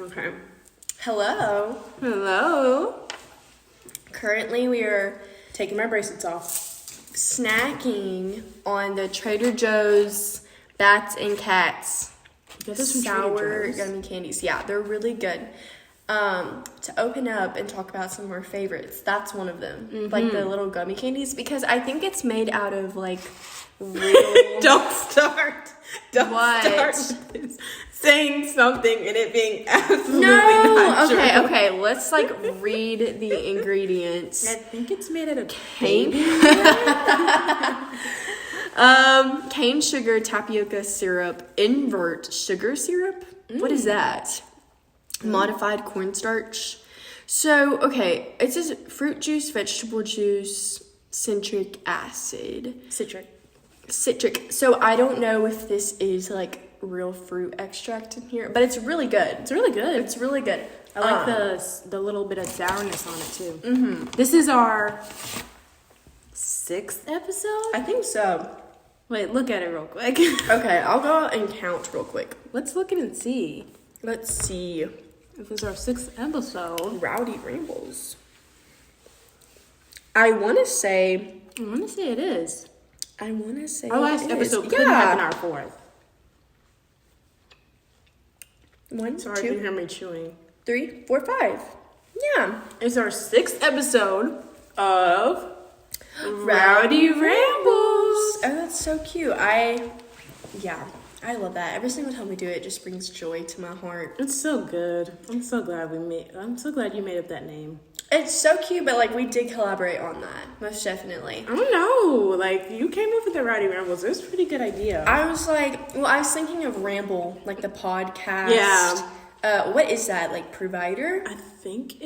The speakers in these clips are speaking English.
Okay. Hello. Hello. Currently, we are Taking my bracelets off. snacking on the Trader Joe's Bats and Cats Get us some sour Trader Joe's. gummy candies. Yeah, they're really good. To open up and talk about some of our favorites, that's one of them. Like the little gummy candies, because I think it's made out of like real. Don't start. Don't What? start with this. Saying something and it being absolutely No. not true. Okay. Let's like read the ingredients. I think it's made out of Cane. Cane sugar, tapioca syrup, invert sugar syrup. What is that? Modified cornstarch. So, okay, it says fruit juice, vegetable juice, citric acid. Citric. So I don't know if this is like real fruit extract in here, but it's really good. It's really good. It's really good. I like the little bit of sourness on it too. Mm-hmm. This is our 6th episode? I think so. Wait, look at it real quick. Okay, I'll go and count real quick. Let's look at it and see. Let's see. If it's our 6th episode. Rowdy Rambles. I want to say I want to say it is. Our last it episode is. could have been our 4th. 1, Sorry if 2, you hear me chewing. 3, 4, 5. Yeah. It's our 6th episode of Rowdy Rambles. Oh, that's so cute. I love that. Every single time we do it, it just brings joy to my heart. It's so good. I'm so glad you made up that name. It's so cute, but like we did collaborate on that, most definitely. I don't know. Like, you came up with the Rowdy Rambles. It was a pretty good idea. I was thinking of Ramble, like the podcast. Yeah. What is that, like provider? I think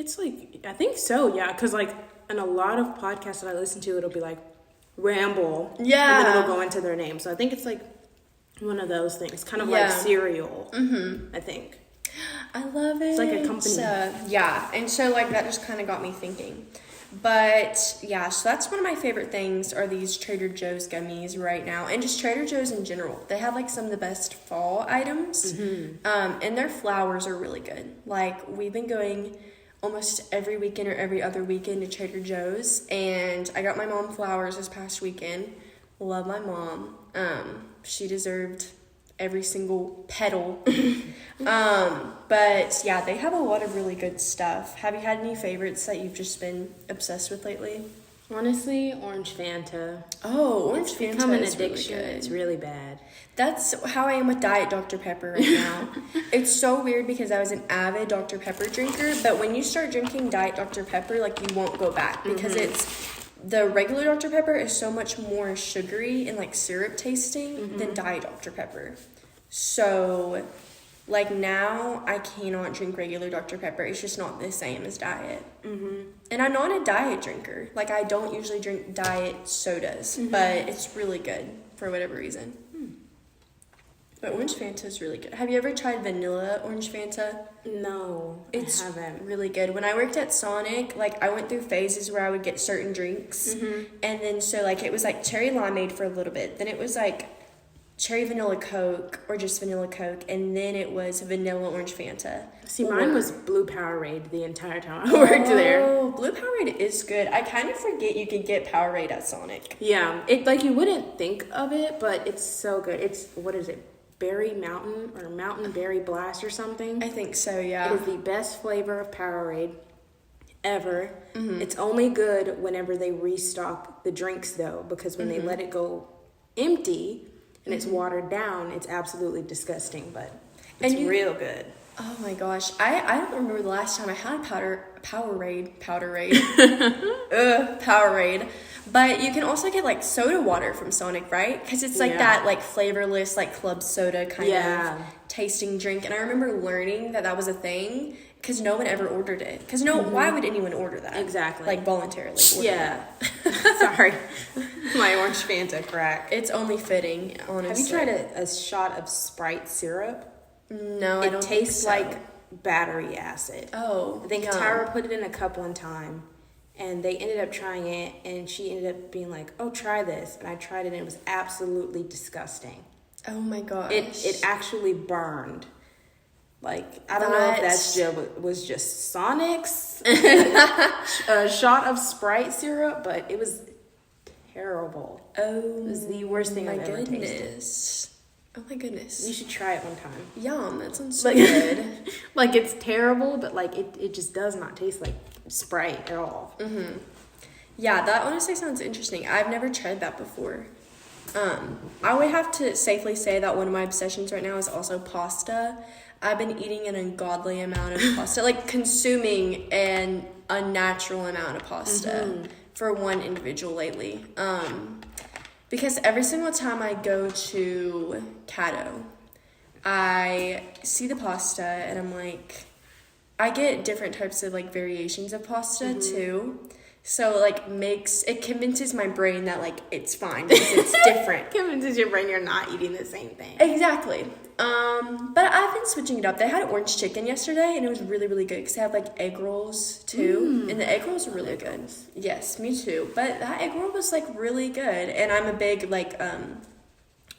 so, yeah. Because, like, in a lot of podcasts that I listen to, it'll be like Ramble. Yeah. And then it'll go into their name. So I think it's like one of those things. Kind of like Serial, I think. I love it. It's like a company. And so like that just kind of got me thinking. But yeah, so that's one of my favorite things are these Trader Joe's gummies right now, and just Trader Joe's in general. They have like some of the best fall items, and their flowers are really good. Like we've been going almost every weekend or every other weekend to Trader Joe's, and I got my mom flowers this past weekend. Love my mom. She deserved every single petal. But yeah, they have a lot of really good stuff. Have you had any favorites that you've just been obsessed with lately? Honestly, Orange Fanta. Oh, Orange It's Fanta become an is really addiction. good. It's really bad. That's how I am with Diet Dr. Pepper right now. It's so weird because I was an avid Dr. Pepper drinker, but when you start drinking Diet Dr. Pepper, like you won't go back because the regular Dr. Pepper is so much more sugary and like syrup tasting than Diet Dr. Pepper. So, like now, I cannot drink regular Dr. Pepper. It's just not the same as Diet. And I'm not a diet drinker. Like, I don't usually drink diet sodas, but it's really good for whatever reason. But Orange Fanta is really good. Have you ever tried vanilla Orange Fanta? No, It's I haven't. really good. When I worked at Sonic, like, I went through phases where I would get certain drinks. And then, so, like, it was, like, cherry limeade for a little bit. Then it was, like, cherry vanilla Coke or just vanilla Coke, and then it was vanilla Orange Fanta. See, mine was Blue Powerade the entire time I worked there. Oh, Blue Powerade is good. I kind of forget you could get Powerade at Sonic. Yeah, it like you wouldn't think of it, but it's so good. It's, what is it, Berry Mountain or Mountain Berry Blast or something? I think so, yeah. It is the best flavor of Powerade ever. It's only good whenever they restock the drinks, though, because when they let it go empty and it's watered down, it's absolutely disgusting, but it's real good. Oh my gosh. I don't remember the last time I had Powerade. Powerade. But you can also get like soda water from Sonic, right? Because it's like that like flavorless like club soda kind of tasting drink. And I remember learning that was a thing because no one ever ordered it. Because why would anyone order that? Exactly. Like voluntarily order that. Sorry. My Orange Fanta crack. It's only fitting, honestly. Have you tried a shot of Sprite syrup? No, I don't think so. It tastes like battery acid. Oh, I think Tyra put it in a cup one time, and they ended up trying it, and she ended up being like, oh, try this. And I tried it, and it was absolutely disgusting. Oh, my gosh. It actually burned. Like, I don't know if was just Sonic's a shot of Sprite syrup, but it was terrible. Oh, it was the worst thing I've ever tasted. Oh my goodness. You should try it one time. Yum, that sounds so good. Like, it's terrible, but like it just does not taste like Sprite at all. Mm-hmm. Yeah, that honestly sounds interesting. I've never tried that before. I would have to safely say that one of my obsessions right now is also pasta. I've been eating an ungodly amount of pasta, like consuming an unnatural amount of pasta for one individual lately. Because every single time I go to Cato, I see the pasta and I'm like, I get different types of like variations of pasta too. So like it convinces my brain that like it's fine because it's different. Convinces your brain you're not eating the same thing. Exactly. But I've been switching it up. They had orange chicken yesterday and it was really, really good because they have like egg rolls too. And the egg rolls are really good. Yes, me too. But that egg roll was like really good. And I'm a big like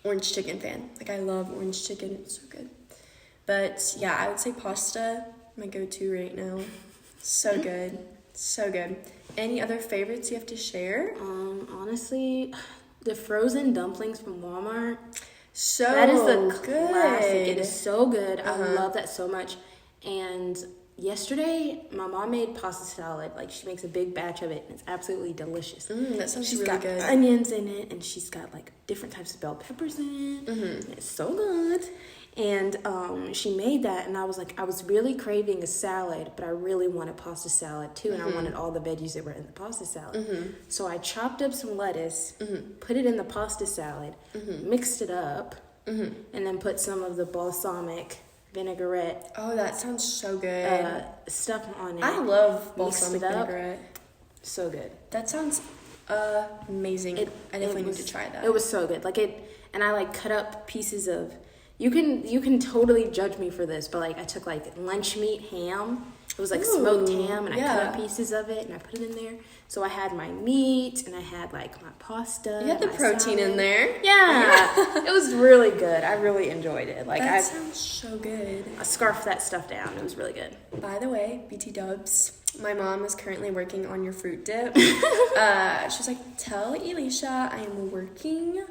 orange chicken fan. Like I love orange chicken. It's so good. But yeah, I would say pasta, my go-to right now. So good. So good. Any other favorites you have to share? Honestly, the frozen dumplings from Walmart. So that is a good. classic. It is so good. I love that so much. And yesterday, my mom made pasta salad. Like, she makes a big batch of it, and it's absolutely delicious. That sounds she's really got good. Onions in it, and she's got like different types of bell peppers in it. And it's so good. And she made that, and I was really craving a salad, but I really wanted pasta salad too, and I wanted all the veggies that were in the pasta salad. So I chopped up some lettuce, put it in the pasta salad, mixed it up, and then put some of the balsamic vinaigrette. Oh, that sounds so good. Stuff on it. I love balsamic vinaigrette. So good. That sounds amazing. I definitely need to try that. It was so good. And I cut up pieces of. You can totally judge me for this, but I took lunch meat ham. It was smoked ham, and I cut up pieces of it and I put it in there. So I had my meat and I had my pasta. You had the protein in there. Yeah. It was really good. I really enjoyed it. That sounds so good. I scarfed that stuff down. It was really good. By the way, BT Dubs, my mom is currently working on your fruit dip. She was like, tell Elisha I am working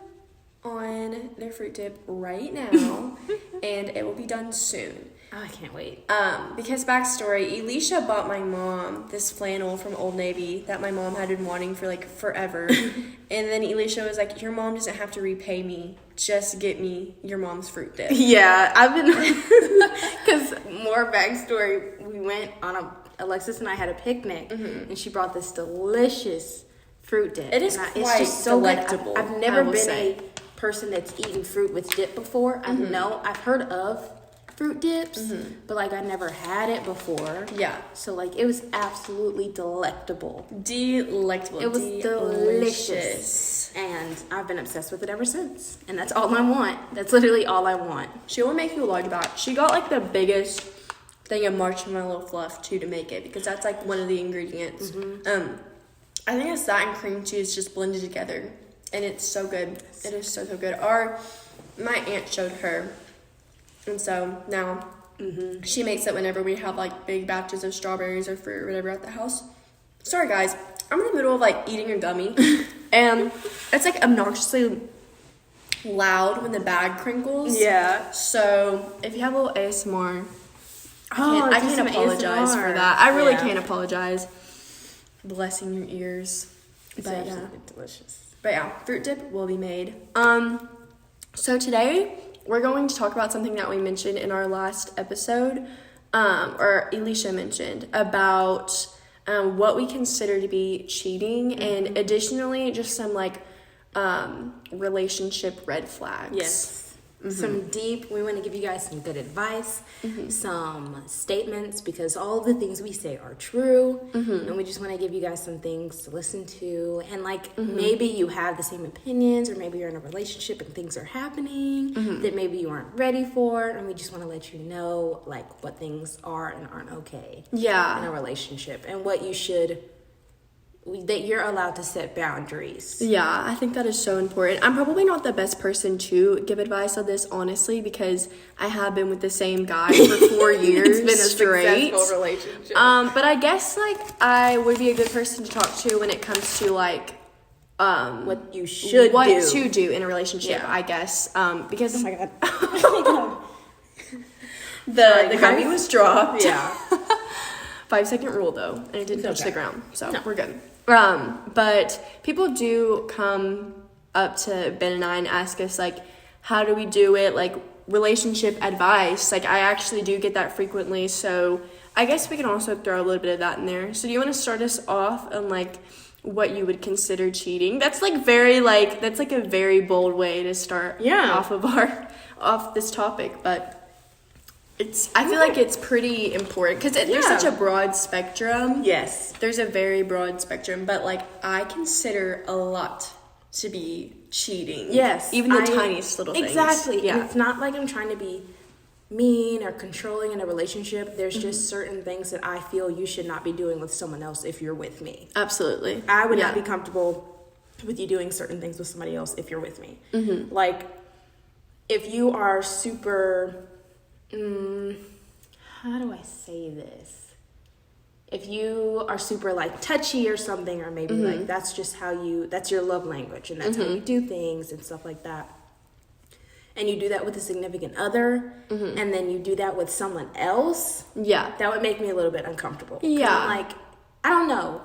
on their fruit dip right now and it will be done soon. Oh, I can't wait. Because backstory, Elisha bought my mom this flannel from Old Navy that my mom had been wanting for forever. And then Elisha was like, your mom doesn't have to repay me, just get me your mom's fruit dip. Yeah, I've been because more backstory, we went on Alexis and I had a picnic and she brought this delicious fruit dip. It is it's just so delectable. I've never been a person that's eaten fruit with dip before. I've heard of fruit dips, but I never had it before. Yeah. So it was absolutely delectable. Delectable. It was delicious. And I've been obsessed with it ever since. And that's all I want. That's literally all I want. She will make you like that. She got the biggest thing of marshmallow fluff too to make it because that's one of the ingredients. I think it's that and cream cheese just blended together. And it's so good. It is so, so good. My aunt showed her. And so now she makes it whenever we have big batches of strawberries or fruit or whatever at the house. Sorry guys, I'm in the middle of you a gummy. And it's obnoxiously loud when the bag crinkles. Yeah. So if you have a little ASMR, I can't apologize for that. I really can't apologize. Blessing your ears. It's absolutely delicious. But yeah, fruit dip will be made. So today we're going to talk about something that we mentioned in our last episode, or Elisha mentioned about what we consider to be cheating, and additionally just some relationship red flags. Yes. We want to give you guys some good advice, some statements, because all of the things we say are true, and we just want to give you guys some things to listen to, and maybe you have the same opinions, or maybe you're in a relationship and things are happening that maybe you aren't ready for, and we just want to let you know what things are and aren't okay in a relationship, and what you should that you're allowed to set boundaries. Yeah, I think that is so important. I'm probably not the best person to give advice on this, honestly, because I have been with the same guy for 4 years It's been a straight. successful relationship. But I guess like I would be a good person to talk to when it comes to like what you should what do. to do in a relationship, Yeah. I guess. Because Oh my god. Oh my god. the gummy was dropped. Yeah. 5-second rule though, and it didn't touch okay. the ground, so No. we're good. But people do come up to Ben and I and ask us like, how do we do it? Like relationship advice. Like I actually do get that frequently, so I guess we can also throw a little bit of that in there. So do you want to start us off on like what you would consider cheating? That's like a very bold way to start off this topic, but I feel like it's pretty important because there's such a broad spectrum. Yes. There's a very broad spectrum, but like I consider a lot to be cheating. Yes. Even the tiniest little things. Exactly. Yeah. And it's not like I'm trying to be mean or controlling in a relationship. There's just certain things that I feel you should not be doing with someone else if you're with me. Absolutely. I would not be comfortable with you doing certain things with somebody else if you're with me. Mm-hmm. Like, if you are super... how do I say this? If you are super like touchy or something, or maybe like that's just that's your love language and that's how you do things and stuff like that. And you do that with a significant other, and then you do that with someone else. Yeah. That would make me a little bit uncomfortable. Yeah. I'm like, I don't know.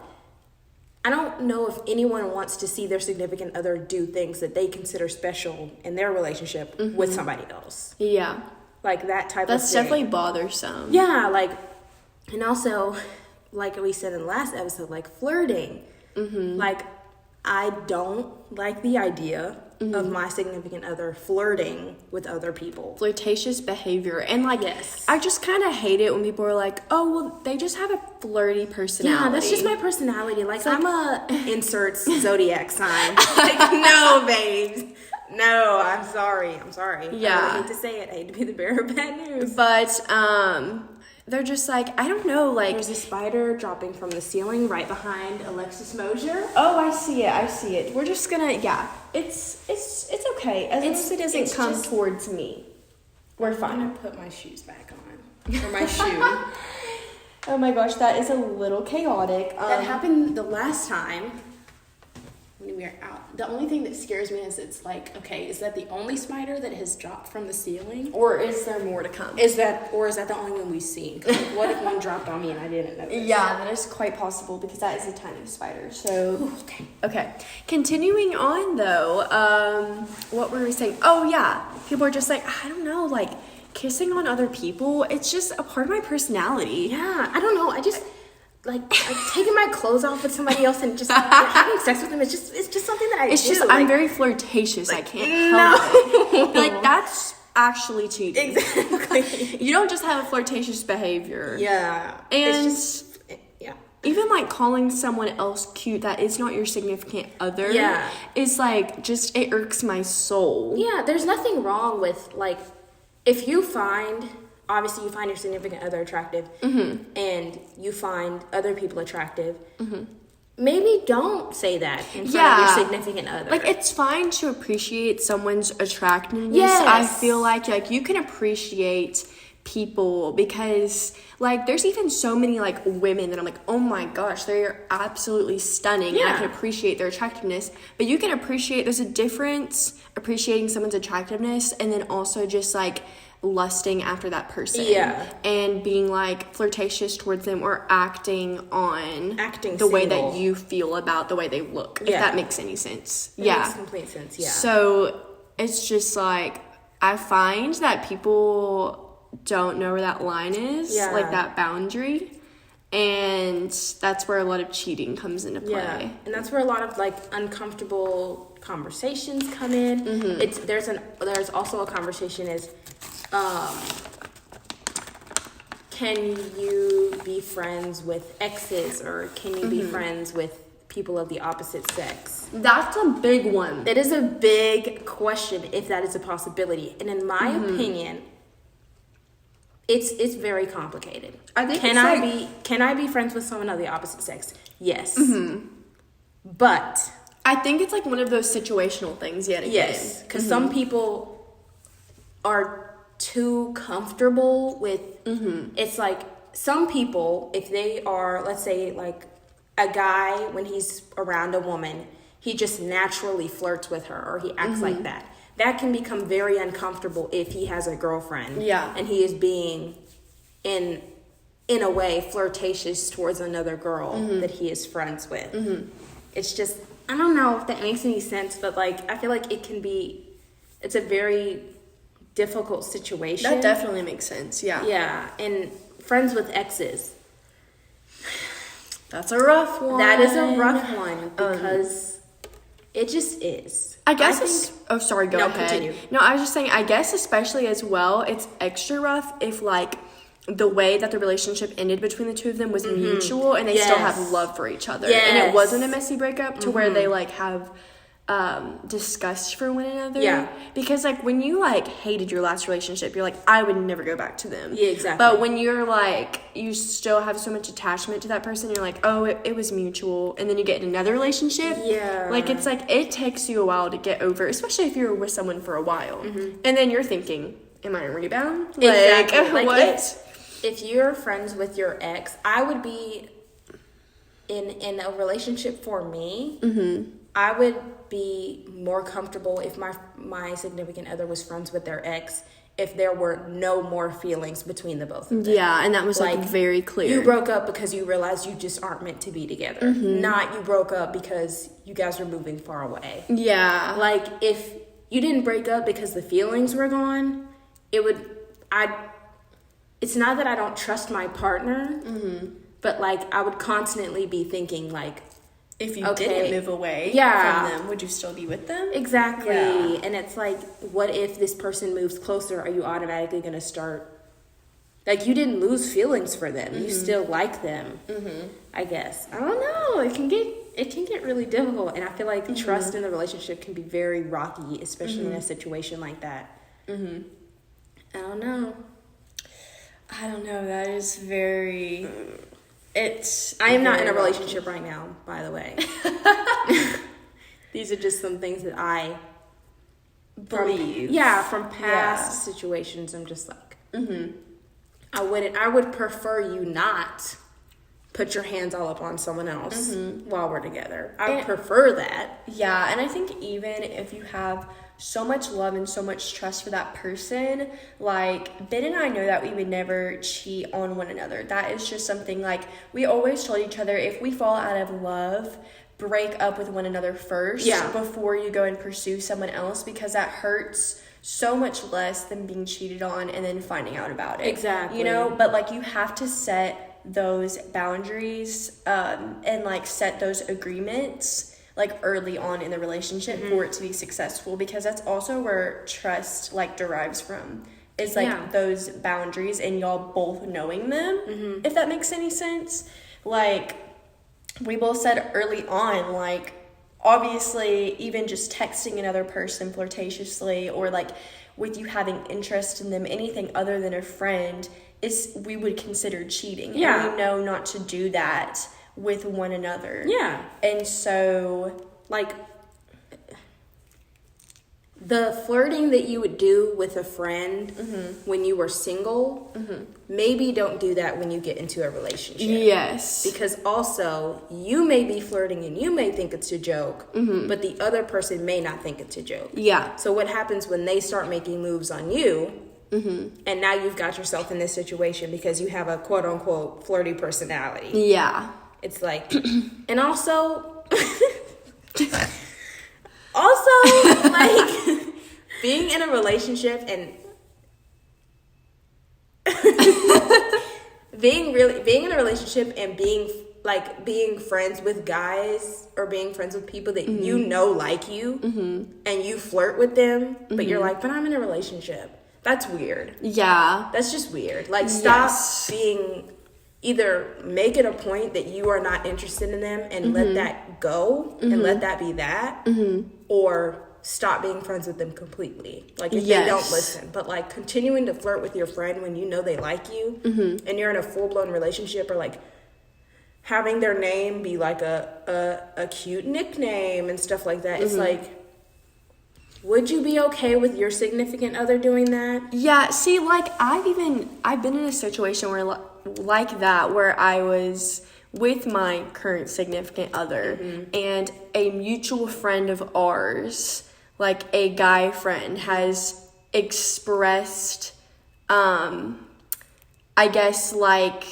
I don't know if anyone wants to see their significant other do things that they consider special in their relationship with somebody else. Yeah. Like that type of That's thing. definitely bothersome. Yeah, like, and also, like we said in the last episode, like flirting. Like, I don't like the idea of my significant other flirting with other people. Flirtatious behavior. And like, Yes. I just kind of hate it when people are like, oh, well, they just have a flirty personality. Yeah, that's just my personality. Like, I'm a inserts zodiac sign. Like, no, babes. No, I'm sorry. Yeah. I really hate to say it. I hate to be the bearer of bad news. But they're just like, I don't know, like... There's a spider dropping from the ceiling right behind Alexis Mosier. Oh, I see it. We're just gonna, it's okay. As long as it doesn't come towards me, we're I'm fine. gonna put my shoes back on. Or my shoe. Oh my gosh, that is a little chaotic. That happened the last time when we were out. The only thing that scares me is it's like, okay, is that the only spider that has dropped from the ceiling? Or is there more to come? Is that the only one we've seen? 'Cause, like, what if one dropped on me and I didn't know? Yeah, that is quite possible because that is a tiny spider. So, Okay. okay. Continuing on though, what were we saying? Oh yeah, people are just like, I don't know, like kissing on other people. It's just a part of my personality. Yeah, I don't know. I just like taking my clothes off with somebody else and just having sex with them. It's just something that I It's do. just like, I'm very flirtatious. I can't help it. Like that's actually cheating. exactly. You don't just have a flirtatious behavior. Yeah, And it's just yeah. even like calling someone else cute that is not your significant other Yeah. is like just it irks my soul. Yeah, there's nothing wrong with like if you find your significant other attractive and you find other people attractive, maybe don't say that in front of your significant other. Like it's fine to appreciate someone's attractiveness. Yes. I feel like you can appreciate people because like there's even so many like women that I'm like, oh my gosh, they're absolutely stunning. Yeah. And I can appreciate their attractiveness. But you can appreciate there's a difference appreciating someone's attractiveness and then also just like lusting after that person. Yeah. And being like flirtatious towards them or acting the way that single. you feel about the way they look. If Yeah. that makes any sense. It Yeah. makes complete sense. Yeah. So it's just like I find that people don't know where that line is, Yeah. like that boundary, and that's where a lot of cheating comes into play. Yeah, and that's where a lot of like uncomfortable conversations come in. There's also a conversation is, can you be friends with exes or can you be friends with people of the opposite sex? That's a big one. It is a big question if that is a possibility, and in my opinion, it's very complicated. I think can I be friends with someone of the opposite sex? Yes. But I think it's like one of those situational things yet again. yes, because some people are too comfortable with, it's like some people, if they are, let's say like a guy, when he's around a woman, he just naturally flirts with her or he acts like that. That can become very uncomfortable if he has a girlfriend. Yeah. And he is being, in a way, flirtatious towards another girl that he is friends with. It's just, I don't know if that makes any sense, but like, I feel like it's a very difficult situation. That definitely makes sense, yeah. Yeah, and friends with exes. That's a rough one. That is a rough one because it just is. I guess oh, sorry, go ahead. Continue. No, I was just saying, I guess especially as well, it's extra rough if like the way that the relationship ended between the two of them was mutual and they still have love for each other. Yes. And it wasn't a messy breakup to where they like have disgust for one another. Yeah. Because like when you like hated your last relationship, you're like, I would never go back to them. Yeah, exactly. But when you're like, you still have so much attachment to that person, you're like, oh, it was mutual. And then you get in another relationship. Yeah. Like it's like, it takes you a while to get over, especially if you're with someone for a while. And then you're thinking, am I a rebound? Exactly. Like what? If you're friends with your ex, I would be in a relationship for me. I would be more comfortable if my significant other was friends with their ex, if there were no more feelings between the both of them. Yeah, and that was like very clear. You broke up because you realized you just aren't meant to be together. Not you broke up because you guys were moving far away. Yeah. Like if you didn't break up because the feelings were gone, it's not that I don't trust my partner, but like I would constantly be thinking like, if you didn't move away from them, would you still be with them? Exactly. Yeah. And it's like, what if this person moves closer? Are you automatically going to start, like you didn't lose feelings for them. You still like them, I guess. I don't know. It can get really difficult. And I feel like trust in the relationship can be very rocky, especially in a situation like that. I don't know. That is very... I am not in a relationship right now, by the way. These are just some things that I believe. From past situations. I'm just like, I would prefer you not put your hands all up on someone else while we're together. I would prefer that. Yeah, and I think even if you have so much love and so much trust for that person, like Ben and I know that we would never cheat on one another. That is just something like we always told each other, if we fall out of love, break up with one another first before you go and pursue someone else, because that hurts so much less than being cheated on and then finding out about it. Exactly. You know, but like you have to set those boundaries and like set those agreements like early on in the relationship for it to be successful, because that's also where trust like derives from, is like those boundaries and y'all both knowing them, if that makes any sense. Like we both said early on, like obviously even just texting another person flirtatiously or like with you having interest in them, anything other than a friend, is we would consider cheating. And we know not to do that with one another. Yeah. And so, like, the flirting that you would do with a friend when you were single, maybe don't do that when you get into a relationship. Yes. Because also, you may be flirting and you may think it's a joke, but the other person may not think it's a joke. Yeah. So what happens when they start making moves on you, and now you've got yourself in this situation because you have a quote-unquote flirty personality. Yeah. It's like, and also, like, being in a relationship and being in a relationship and being friends with guys or being friends with people that you know like you and you flirt with them, but you're like, but I'm in a relationship. That's weird. Yeah. That's just weird. Like, stop being... Either make it a point that you are not interested in them and let that go and let that be that, or stop being friends with them completely. Like, if they don't listen. But, like, continuing to flirt with your friend when you know they like you and you're in a full-blown relationship, or, like, having their name be like a cute nickname and stuff like that. It's like, would you be okay with your significant other doing that? Yeah, see, like, I've been in a situation where, like that, where I was with my current significant other, and a mutual friend of ours, like a guy friend, has expressed, I guess, like,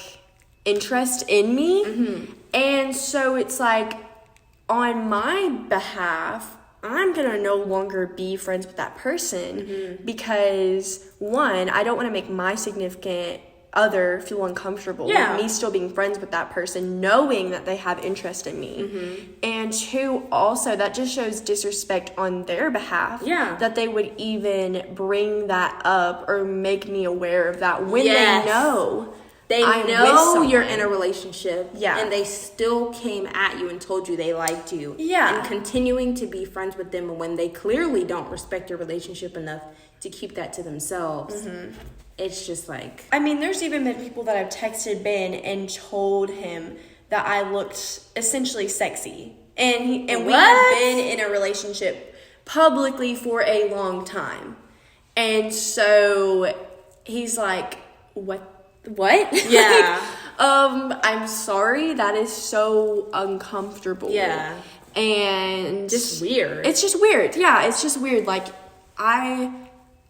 interest in me. And so it's like, on my behalf, I'm gonna no longer be friends with that person because, one, I don't want to make my significant other feel uncomfortable with me still being friends with that person, knowing that they have interest in me. And two, also, that just shows disrespect on their behalf. That they would even bring that up or make me aware of that when they know. They know you're in a relationship, and they still came at you and told you they liked you, and continuing to be friends with them when they clearly don't respect your relationship enough to keep that to themselves. It's just like, I mean, there's even been people that I've texted Ben and told him that I looked essentially sexy, and we had been in a relationship publicly for a long time, and so he's like, what? Yeah. I'm sorry, that is so uncomfortable. Yeah. And just weird. It's just weird. Yeah, it's just weird. Like, I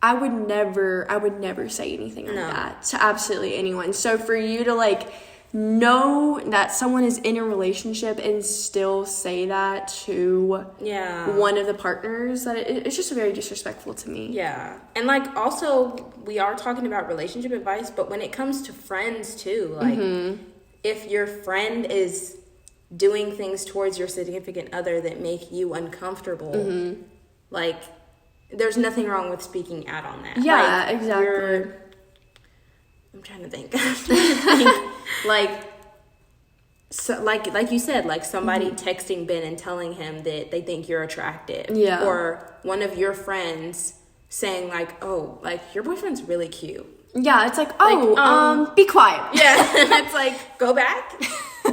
would never say anything like that to absolutely anyone. So for you to, like, know that someone is in a relationship and still say that to one of the partners, that it's just very disrespectful to me. Yeah. And, like, also, we are talking about relationship advice, but when it comes to friends too, like, if your friend is doing things towards your significant other that make you uncomfortable, like, there's nothing wrong with speaking out on that. Yeah, like, exactly. I'm trying to think. Like, so, like you said, like somebody texting Ben and telling him that they think you're attractive. Yeah. Or one of your friends saying, like, oh, like, your boyfriend's really cute. Yeah, it's like, be quiet. Yeah. It's like, go back.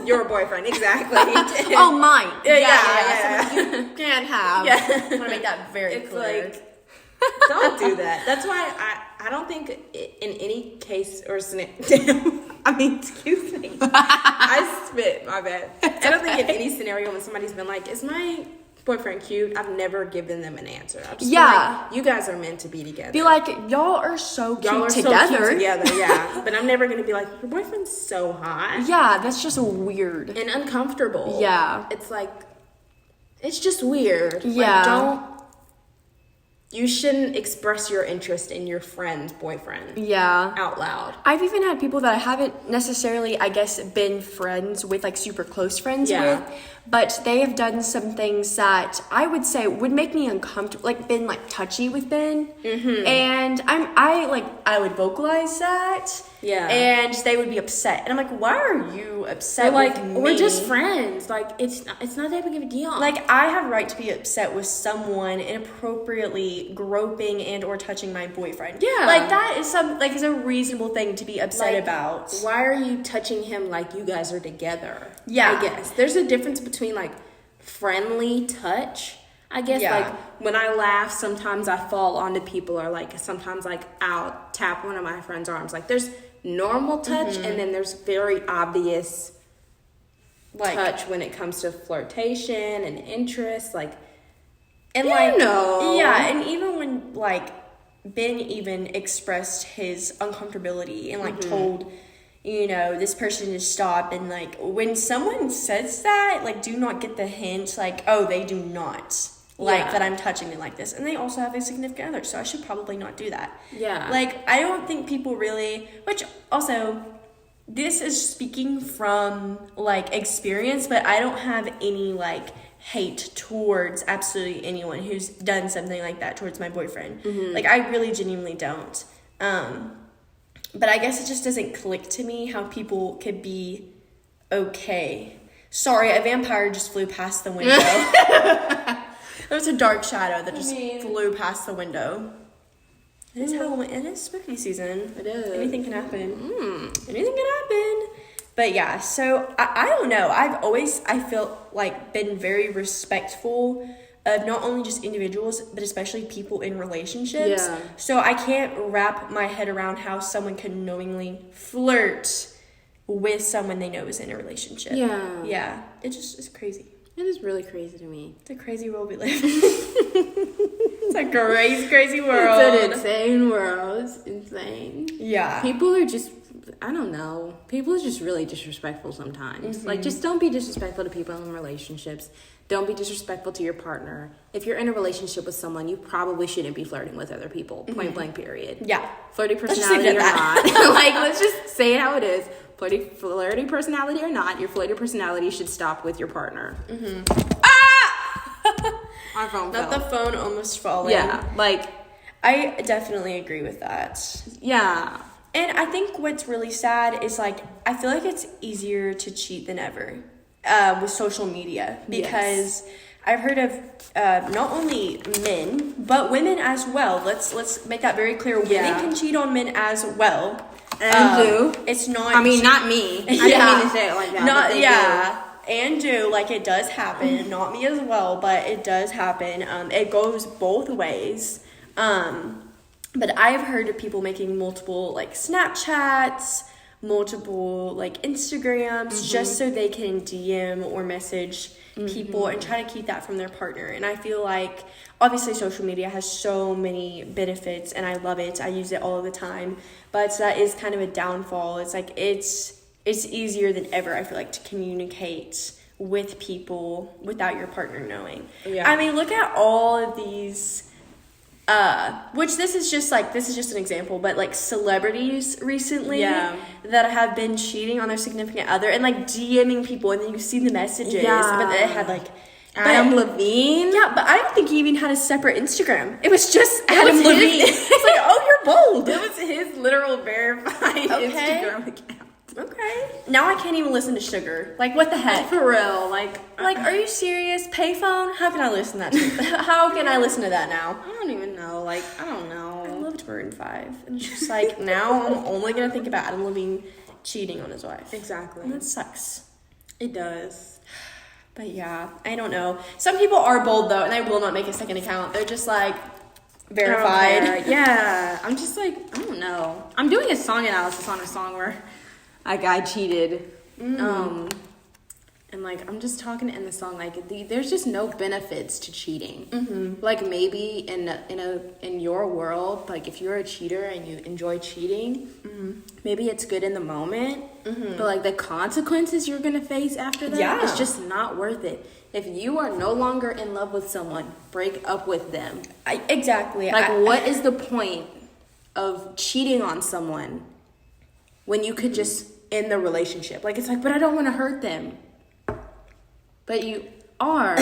Your boyfriend, exactly. Oh, mine. Yeah. So you can't have. Yeah. I want to make that very clear. Like, don't do that. That's why I don't think in any case or scenario. I mean, excuse me. I spit. My bad. I don't think in any scenario when somebody's been like, "Is my boyfriend cute?" I've never given them an answer. I've just been like, you guys are meant to be together. Be like, y'all are so cute y'all are together. So cute together. Yeah. But I'm never gonna be like, your boyfriend's so hot. Yeah, that's just weird and uncomfortable. Yeah. It's like, it's just weird. Yeah. Like, you shouldn't express your interest in your friend's boyfriend. Yeah. Out loud. I've even had people that I haven't necessarily, I guess, been friends with, like super close friends with, but they have done some things that I would say would make me uncomfortable, like been like touchy with Ben. And I would vocalize that. Yeah. And they would be upset. And I'm like, why are you upset with me? We're just friends. Like, it's not that big of a deal. Like, I have a right to be upset with someone inappropriately groping and or touching my boyfriend. Yeah. Like, that is is a reasonable thing to be upset about. Why are you touching him like you guys are together? Yeah. I guess. There's a difference between, like, friendly touch. I guess, like, when I laugh, sometimes I fall onto people, or, like, sometimes, like, I'll tap one of my friend's arms. Like, there's normal touch, and then there's very obvious touch when it comes to flirtation and interest. Like, and, yeah, and even when, like, Ben even expressed his uncomfortability and, like, told, you know, this person to stop, and, like, when someone says that, like, do not get the hint, like, oh, they do not like that I'm touching them like this, and they also have a significant other, so I should probably not do that. Yeah. Like, I don't think people really, which also, this is speaking from, like, experience, but I don't have any, like, hate towards absolutely anyone who's done something like that towards my boyfriend. Like, I really genuinely don't. But I guess it just doesn't click to me how people could be okay. Sorry, a vampire just flew past the window. There was a dark shadow that just flew past the window. It is Halloween. It is spooky season. It is. Anything can happen. Anything can happen. But yeah, so I don't know. I feel like been very respectful of not only just individuals, but especially people in relationships. Yeah. So I can't wrap my head around how someone can knowingly flirt with someone they know is in a relationship. Yeah. Yeah. It's crazy. It is really crazy to me. It's a crazy world we live in. It's a crazy, crazy world. It's an insane world. It's insane. Yeah. People are just, I don't know. People are just really disrespectful sometimes. Mm-hmm. Like, just don't be disrespectful to people in relationships. Don't be disrespectful to your partner. If you're in a relationship with someone, you probably shouldn't be flirting with other people. Point blank, period. Yeah. Flirty Let's just personality leave or it at that. not. Like, let's just say it how it is. Flirty personality or not, your flirty personality should stop with your partner. Our phone Not fell. the phone almost falling. Yeah, like, I definitely agree with that. yeah. And I think what's really sad is, like, I feel like it's easier to cheat than ever with social media. Because I've heard of not only men, but women as well. Let's make that very clear. Women can cheat on men as well. And do. It's not... I mean, not me. I didn't mean to say it like that. Not, but they yeah. And do. Like, it does happen. Not me as well, but it does happen. It goes both ways. But I've heard of people making multiple, like, Snapchats, multiple, like, Instagrams, just so they can DM or message people and try to keep that from their partner. And I feel like, obviously, social media has so many benefits, and I love it. I use it all the time. But that is kind of a downfall. It's like, it's easier than ever, I feel like, to communicate with people without your partner knowing. Yeah. I mean, look at all of these... which this is just an example, but like celebrities recently that have been cheating on their significant other and like DMing people, and then you see the messages, but it had like Adam Levine. Yeah, but I don't think he even had a separate Instagram. It was just Adam Levine. It's like, oh, you're bold. It was his literal verified Instagram account. Okay. Now I can't even listen to Sugar. Like, what the heck? For real, like, are you serious? Payphone? How can I listen to that? How can I listen to that now? I don't even know. Like, I don't know. I loved Maroon 5. And it's just like, now I'm only going to think about Adam Levine cheating on his wife. Exactly. And that sucks. It does. But yeah, I don't know. Some people are bold, though, and they will not make a second account. They're just like, verified. Yeah. I'm just like, I don't know. I'm doing a song analysis on a song where a guy cheated. And like, I'm just talking in the song, like, there's just no benefits to cheating. Like, maybe in your world, like, if you're a cheater and you enjoy cheating, maybe it's good in the moment, but like the consequences you're gonna face after that, it's just not worth it. If you are no longer in love with someone, break up with them. Exactly. Like, what is the point of cheating on someone when you could just end the relationship? Like, it's like, but I don't want to hurt them. But you are.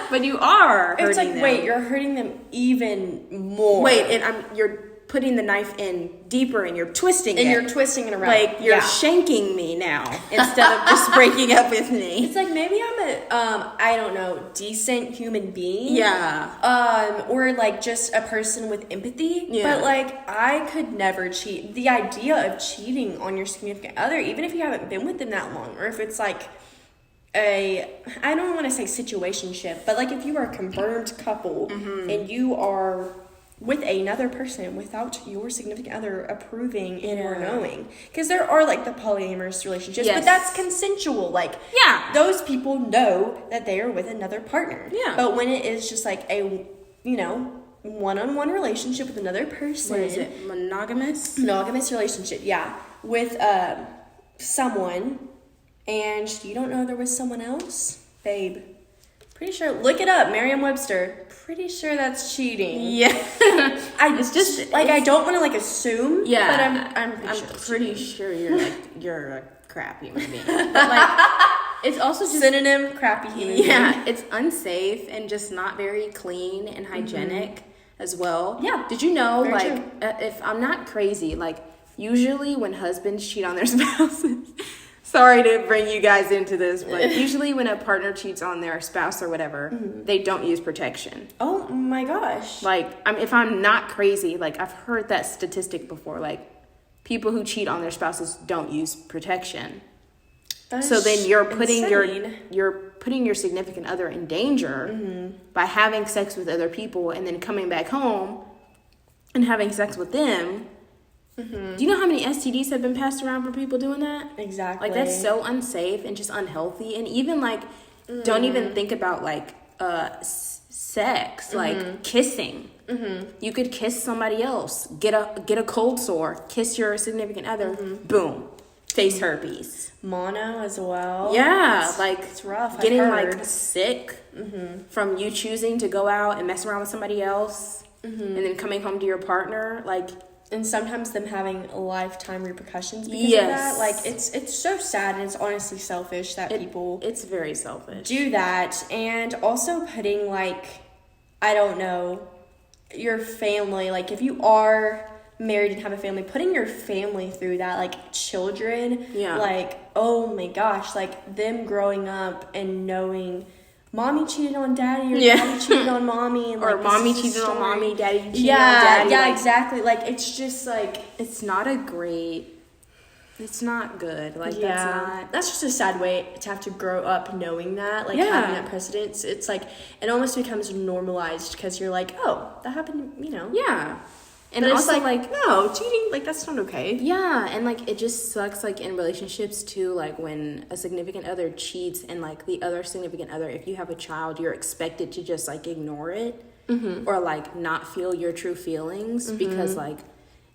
But you are hurting It's like, them. wait, you're hurting them even more. Wait, and you're putting the knife in deeper and you're twisting it. And you're twisting it around. Like, you're shanking me now instead of just breaking up with me. It's like, maybe I'm a, I don't know, decent human being. Yeah. Or like just a person with empathy. Yeah. But like, I could never cheat. The idea of cheating on your significant other, even if you haven't been with them that long, or if it's like I don't want to say situationship, but like if you are a confirmed couple and you are with another person without your significant other approving and or knowing, because there are like the polyamorous relationships, but that's consensual. Like, those people know that they are with another partner. Yeah. But when it is just like a, one-on-one relationship with another person. What is it? Monogamous? Monogamous relationship, with someone, and you don't know there was someone else, babe. Pretty sure. Look it up, Merriam-Webster. Pretty sure that's cheating. Yeah. I don't want to like assume. Yeah. But I'm pretty sure you're a crappy human being. But like, it's also just synonym crappy human being. Yeah, it's unsafe and just not very clean and hygienic as well. Yeah. Did you know, Very like, true. if I'm not crazy, like, usually when husbands cheat on their spouses, sorry to bring you guys into this, but usually when a partner cheats on their spouse or whatever, they don't use protection. Oh my gosh. Like, if I'm not crazy, like, I've heard that statistic before, like, people who cheat on their spouses don't use protection. So then you're putting insane. you're putting your significant other in danger by having sex with other people and then coming back home and having sex with them. Do you know how many STDs have been passed around for people doing that? Exactly. Like, that's so unsafe and just unhealthy. And even, like, don't even think about, like, sex, like kissing. You could kiss somebody else, get a cold sore, kiss your significant other, boom, face herpes. Mono as well. Yeah, It's rough. getting I've heard. like sick from you choosing to go out and mess around with somebody else, and then coming home to your partner, like. And sometimes them having lifetime repercussions because of Yes. that. Like, it's so sad, and it's honestly selfish that people It's very selfish. do that. And also putting, like, I don't know, your family, like, if you are married and have a family, putting your family through that, like, children, Yeah. like, oh my gosh, like, them growing up and knowing mommy cheated on daddy, or daddy cheated on mommy, and, or like, mommy this is the cheated on story. mommy, daddy cheated on daddy. Yeah, like, exactly. Like, it's just like, it's not good. Like, that's just a sad way to have to grow up knowing that, like, Yeah. having that precedence. It's like, it almost becomes normalized because you're like, oh, that happened, Yeah. And but also, it's like, no, cheating, like, that's not okay. yeah, and, like, it just sucks, like, in relationships, too, like, when a significant other cheats and, like, the other significant other, if you have a child, you're expected to just, like, ignore it or, like, not feel your true feelings because, like,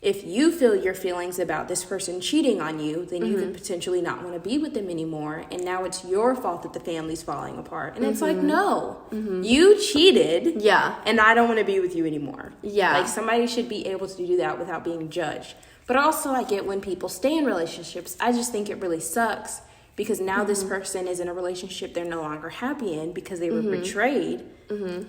if you feel your feelings about this person cheating on you, then you could potentially not want to be with them anymore, and now it's your fault that the family's falling apart. And it's like, no, you cheated, Yeah. and I don't want to be with you anymore. Yeah. Like, somebody should be able to do that without being judged. But also, I get when people stay in relationships, I just think it really sucks because now this person is in a relationship they're no longer happy in because they were betrayed,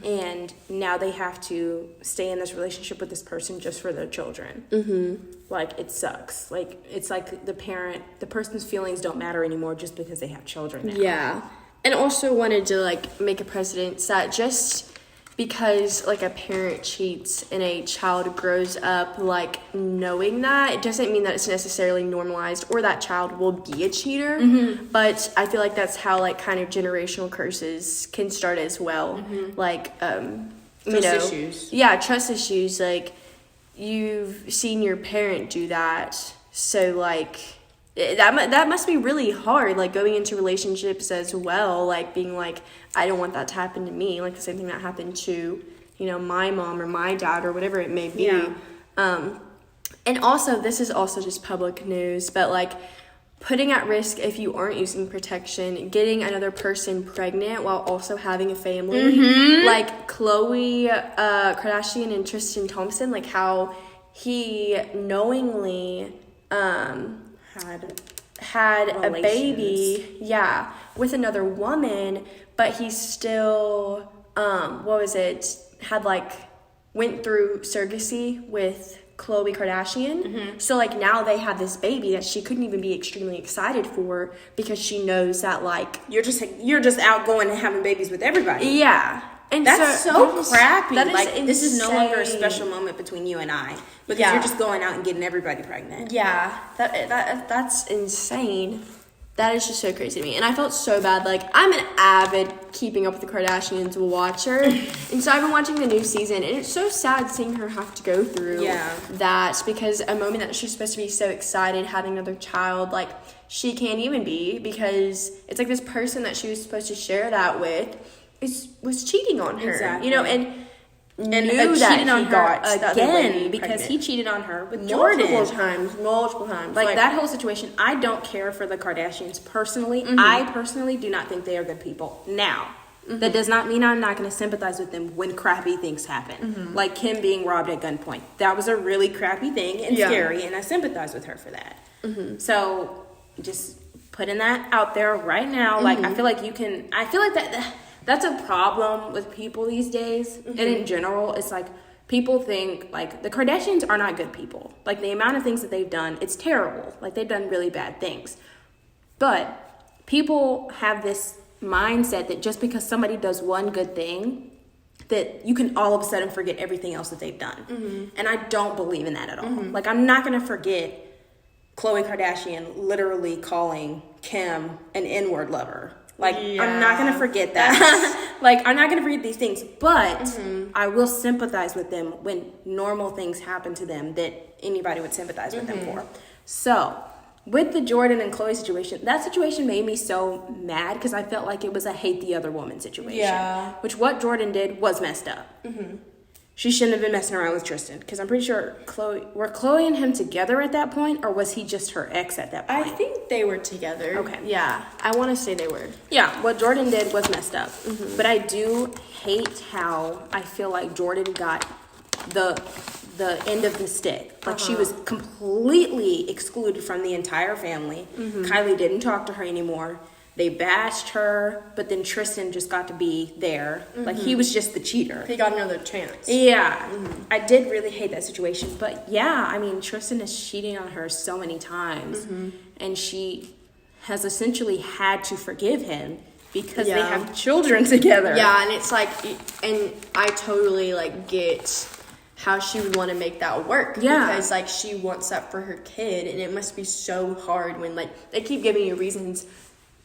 and now they have to stay in this relationship with this person just for their children. Like, it sucks. Like, it's like the person's feelings don't matter anymore just because they have children now. Yeah. And also wanted to, like, make a precedent that just because, like, a parent cheats and a child grows up, like, knowing that, it doesn't mean that it's necessarily normalized or that child will be a cheater. But I feel like that's how, like, kind of generational curses can start as well. Like, Trust issues. Yeah, trust issues. Like, you've seen your parent do that, so, like, that must be really hard, like, going into relationships as well, like, being like, I don't want that to happen to me, like, the same thing that happened to, my mom or my dad or whatever it may be. Yeah. And also, this is also just public news, but, like, putting at risk if you aren't using protection, getting another person pregnant while also having a family, like Khloe Kardashian and Tristan Thompson, like, how he knowingly had a baby, with another woman, but he still, went through surrogacy with Khloe Kardashian. So, like, now they have this baby that she couldn't even be extremely excited for because she knows that, like, You're just out going and having babies with everybody. yeah. And That's so crappy. That is like, this is no longer a insane. special moment between you and I because Yeah. you're just going out and getting everybody pregnant. Yeah, that's insane. That is just so crazy to me. And I felt so bad. Like, I'm an avid Keeping Up with the Kardashians watcher. And so I've been watching the new season. And it's so sad seeing her have to go through that. Because a moment that she's supposed to be so excited having another child, like, she can't even be. Because it's like this person that she was supposed to share that with was cheating on her. Exactly. And And knew that cheated on he got her the other lady again because pregnant. he cheated on her with Jordan. Multiple times. Like, that whole situation, I don't care for the Kardashians personally. I personally do not think they are good people. Now, that does not mean I'm not going to sympathize with them when crappy things happen. Like Kim being robbed at gunpoint. That was a really crappy thing and scary, and I sympathize with her for that. So, just putting that out there right now. Like, I feel like that's a problem with people these days. And in general, it's like, people think, like, the Kardashians are not good people. Like, the amount of things that they've done, it's terrible. Like, they've done really bad things. But people have this mindset that just because somebody does one good thing, that you can all of a sudden forget everything else that they've done. And I don't believe in that at all. Like, I'm not going to forget Khloe Kardashian literally calling Kim an N-word lover. Like, I'm not going to forget that. Like, I'm not going to forget these things. But I will sympathize with them when normal things happen to them that anybody would sympathize with them for. So, with the Jordan and Khloe situation, that situation made me so mad because I felt like it was a hate the other woman situation. Yeah. Which what Jordan did was messed up. She shouldn't have been messing around with Tristan because I'm pretty sure were Khloe and him together at that point, or was he just her ex at that point? I think they were together. Okay. Yeah, I want to say they were. Yeah, what Jordan did was messed up. But I do hate how I feel like Jordan got the end of the stick. Like, she was completely excluded from the entire family. Kylie didn't talk to her anymore. They bashed her, but then Tristan just got to be there. Like, he was just the cheater. He got another chance. Yeah. I did really hate that situation. But, yeah, I mean, Tristan is cheating on her so many times. And she has essentially had to forgive him because they have children together. Yeah, and it's like, and I totally, like, get how she would want to make that work. Yeah. Because, like, she wants that for her kid, and it must be so hard when, like, they keep giving you reasons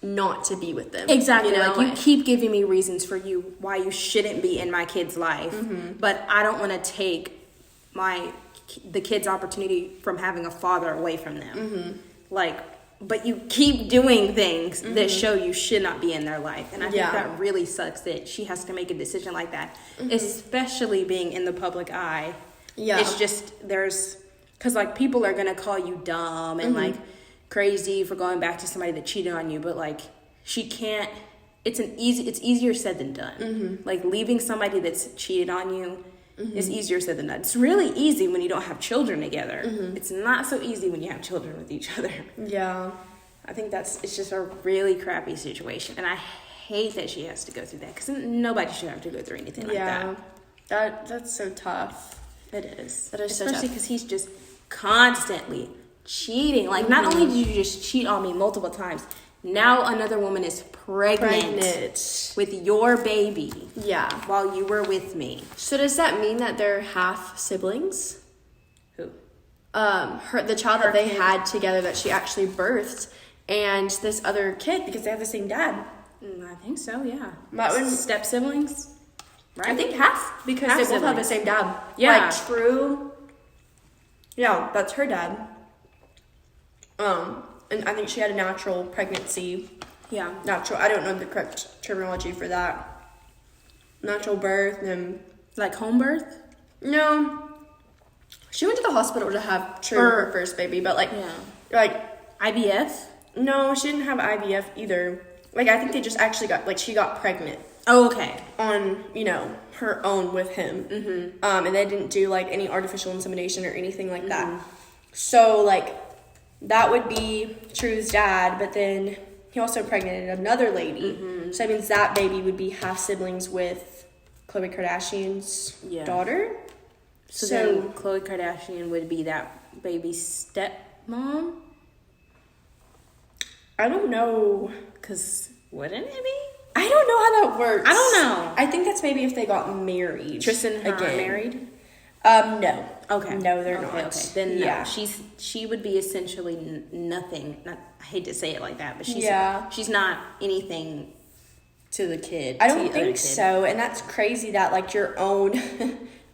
not to be with them. Exactly. You know? Like, you keep giving me reasons for why you shouldn't be in my kid's life, but I don't want to take the kid's opportunity from having a father away from them. Like, but you keep doing things that show you should not be in their life. And I think that really sucks that she has to make a decision like that, especially being in the public eye. Yeah. It's just, because, like, people are going to call you dumb and, like, crazy for going back to somebody that cheated on you, but, like, she can't, it's easier said than done. Like, leaving somebody that's cheated on you is easier said than done. It's really easy when you don't have children together. It's not so easy when you have children with each other. Yeah. I think it's just a really crappy situation, and I hate that she has to go through that, because nobody should have to go through anything like that. That's so tough. It is. That is especially so tough. because he's just constantly cheating. Like, not only did you just cheat on me multiple times, now another woman is pregnant with your baby. Yeah. While you were with me. So does that mean that they're half siblings? Who? The child that they had together that she actually birthed, and this other kid, because they have the same dad. I think so, yeah. Step siblings? Right? I think half, because they both have the same dad. Yeah. Like, True. Yeah, that's her dad. And I think she had a natural pregnancy. Yeah. Natural. I don't know the correct terminology for that. Natural birth and... Like home birth? No. She went to the hospital to have her first baby, but like... Yeah. Like... IVF? No, she didn't have IVF either. Like, I think they just actually got... Like, she got pregnant. Oh, okay. On, her own with him. And they didn't do, like, any artificial insemination or anything like that. So, like... That would be True's dad, but then he also impregnated another lady. So that means that baby would be half siblings with Khloe Kardashian's daughter. So then Khloe Kardashian would be that baby's stepmom? I don't know. Because wouldn't it be? I don't know how that works. I don't know. I think that's maybe if they got married. Tristan and her aren't married? No. Okay. No, they're not. Okay. Then no. She would be essentially nothing. I hate to say it like that, but she's not anything to the kid. I don't think so. And that's crazy that, like, your own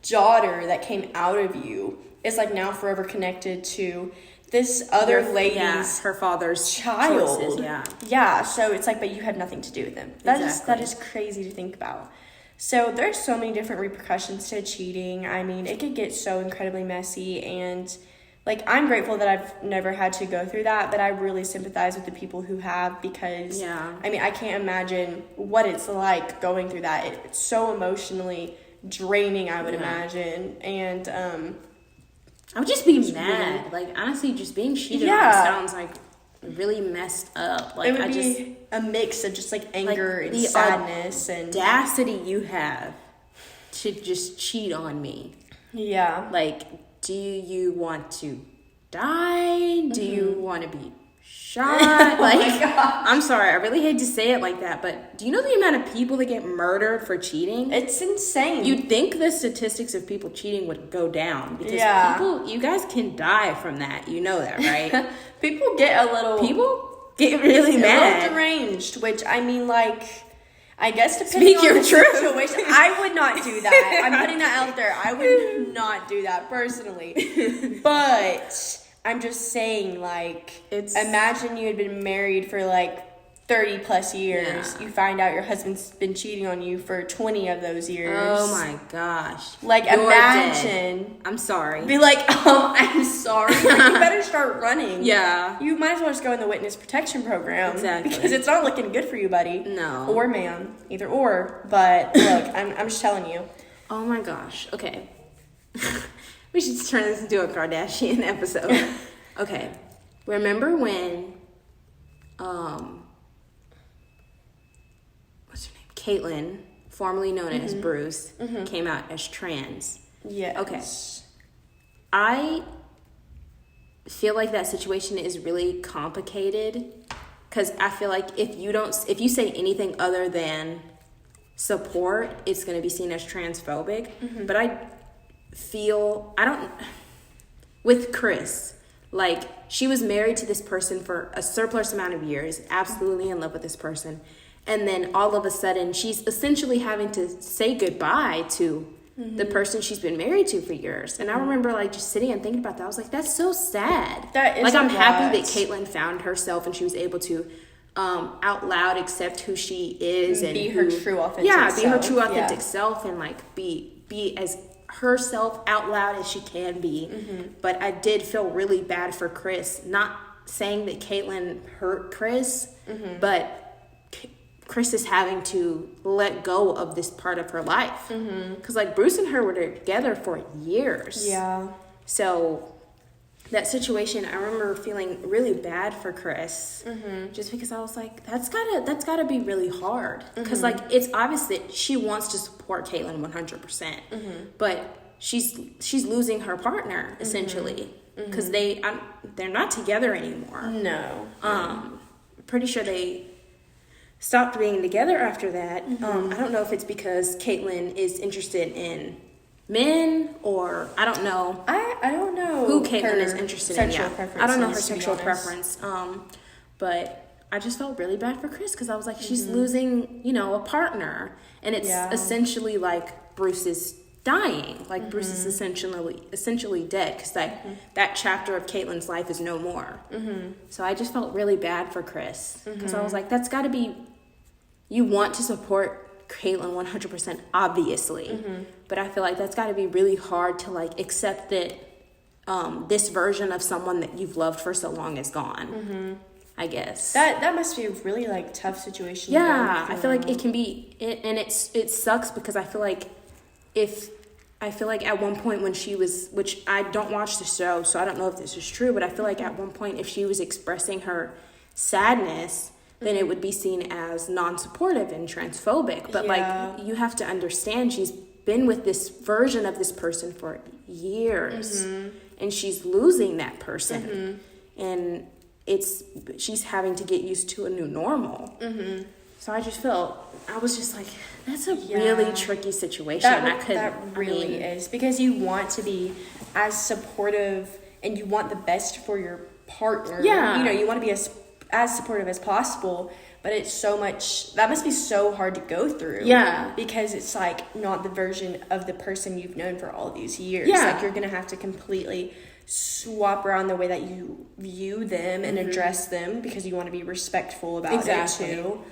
daughter that came out of you is, like, now forever connected to this other lady's her father's child. Choices, yeah. So it's like, but you had nothing to do with them. That is crazy to think about. So there's so many different repercussions to cheating. I mean, it could get so incredibly messy, and, like, I'm grateful that I've never had to go through that, but I really sympathize with the people who have, because I mean, I can't imagine what it's like going through that. It's so emotionally draining, I would imagine. And I would just be mad. Like, honestly, just being cheated on sounds like really messed up. Like, it would be a mix of just, like, anger and sadness and audacity you have to just cheat on me. Yeah. Like, do you want to die? Do you want to be shot? like, I'm sorry, I really hate to say it like that, but do you know the amount of people that get murdered for cheating? It's insane. You'd think the statistics of people cheating would go down because you guys can die from that. You know that, right? People get really mad. A little deranged, which I mean, like, I guess depending on the situation, I would not do that. I'm putting that out there. I would not do that personally. But I'm just saying, like, imagine you had been married for like 30 plus years. Yeah. You find out your husband's been cheating on you for 20 of those years. Oh my gosh. Like, imagine. Dead. I'm sorry. Be like, I'm sorry. Like, you better start running. Yeah. You might as well just go in the witness protection program. Exactly. Because it's not looking good for you, buddy. No. Or man. Either or. But look, I'm just telling you. Oh my gosh. Okay. We should turn this into a Kardashian episode. Okay. Remember when what's her name? Caitlyn, formerly known as Bruce, came out as trans. Yes. Okay. I feel like that situation is really complicated because I feel like if you say anything other than support, it's going to be seen as transphobic. But with Chris, like, she was married to this person for a surplus amount of years, absolutely in love with this person. And then all of a sudden, she's essentially having to say goodbye to the person she's been married to for years. And I remember, like, just sitting and thinking about that. I was like, that's so sad. That is like, I'm happy that Caitlyn found herself and she was able to out loud accept who she is and be her true authentic self. Be her true authentic self and, like, be as herself out loud as she can be. But I did feel really bad for Chris. Not saying that Caitlyn hurt Chris, but Chris is having to let go of this part of her life. Because, like, Bruce and her were together for years. Yeah. So that situation, I remember feeling really bad for Chris, just because I was like, that's gotta be really hard. Because like, it's obvious that she wants to support Caitlyn 100%, but she's losing her partner essentially because they're not together anymore. No. Pretty sure they stopped being together after that. I don't know if it's because Caitlyn is interested in men, or I don't know. I don't know who Caitlyn is interested in. Yeah, I don't know her is, sexual preference. But I just felt really bad for Chris because I was like, she's losing, a partner, and it's essentially like Bruce is dying. Like Bruce is essentially dead because that chapter of Caitlyn's life is no more. So I just felt really bad for Chris because I was like, that's got to be. You want to support Caitlyn 100%, obviously, but I feel like that's got to be really hard to like accept that this version of someone that you've loved for so long is gone. I guess that must be a really like tough situation. Yeah, I feel like it can be, and it sucks because I feel like at one point when she was, which I don't watch the show, so I don't know if this is true, but I feel like at one point if she was expressing her sadness, then it would be seen as non-supportive and transphobic. But like, you have to understand, she's been with this version of this person for years, and she's losing that person, and she's having to get used to a new normal. So I was just like, that's a really tricky situation. That really is, because you want to be as supportive and you want the best for your partner. Yeah. You want to be as supportive as possible, but it's so much, that must be so hard to go through. Yeah. Because it's like not the version of the person you've known for all these years. Yeah. Like, you're going to have to completely swap around the way that you view them and address them, because you want to be respectful about it too.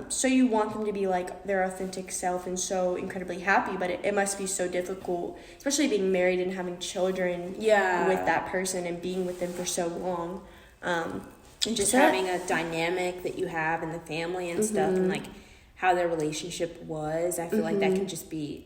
So you want them to be like their authentic self and so incredibly happy, but it must be so difficult, especially being married and having children with that person and being with them for so long. And just having a dynamic that you have in the family and stuff, and like how their relationship was. I feel like that can just be,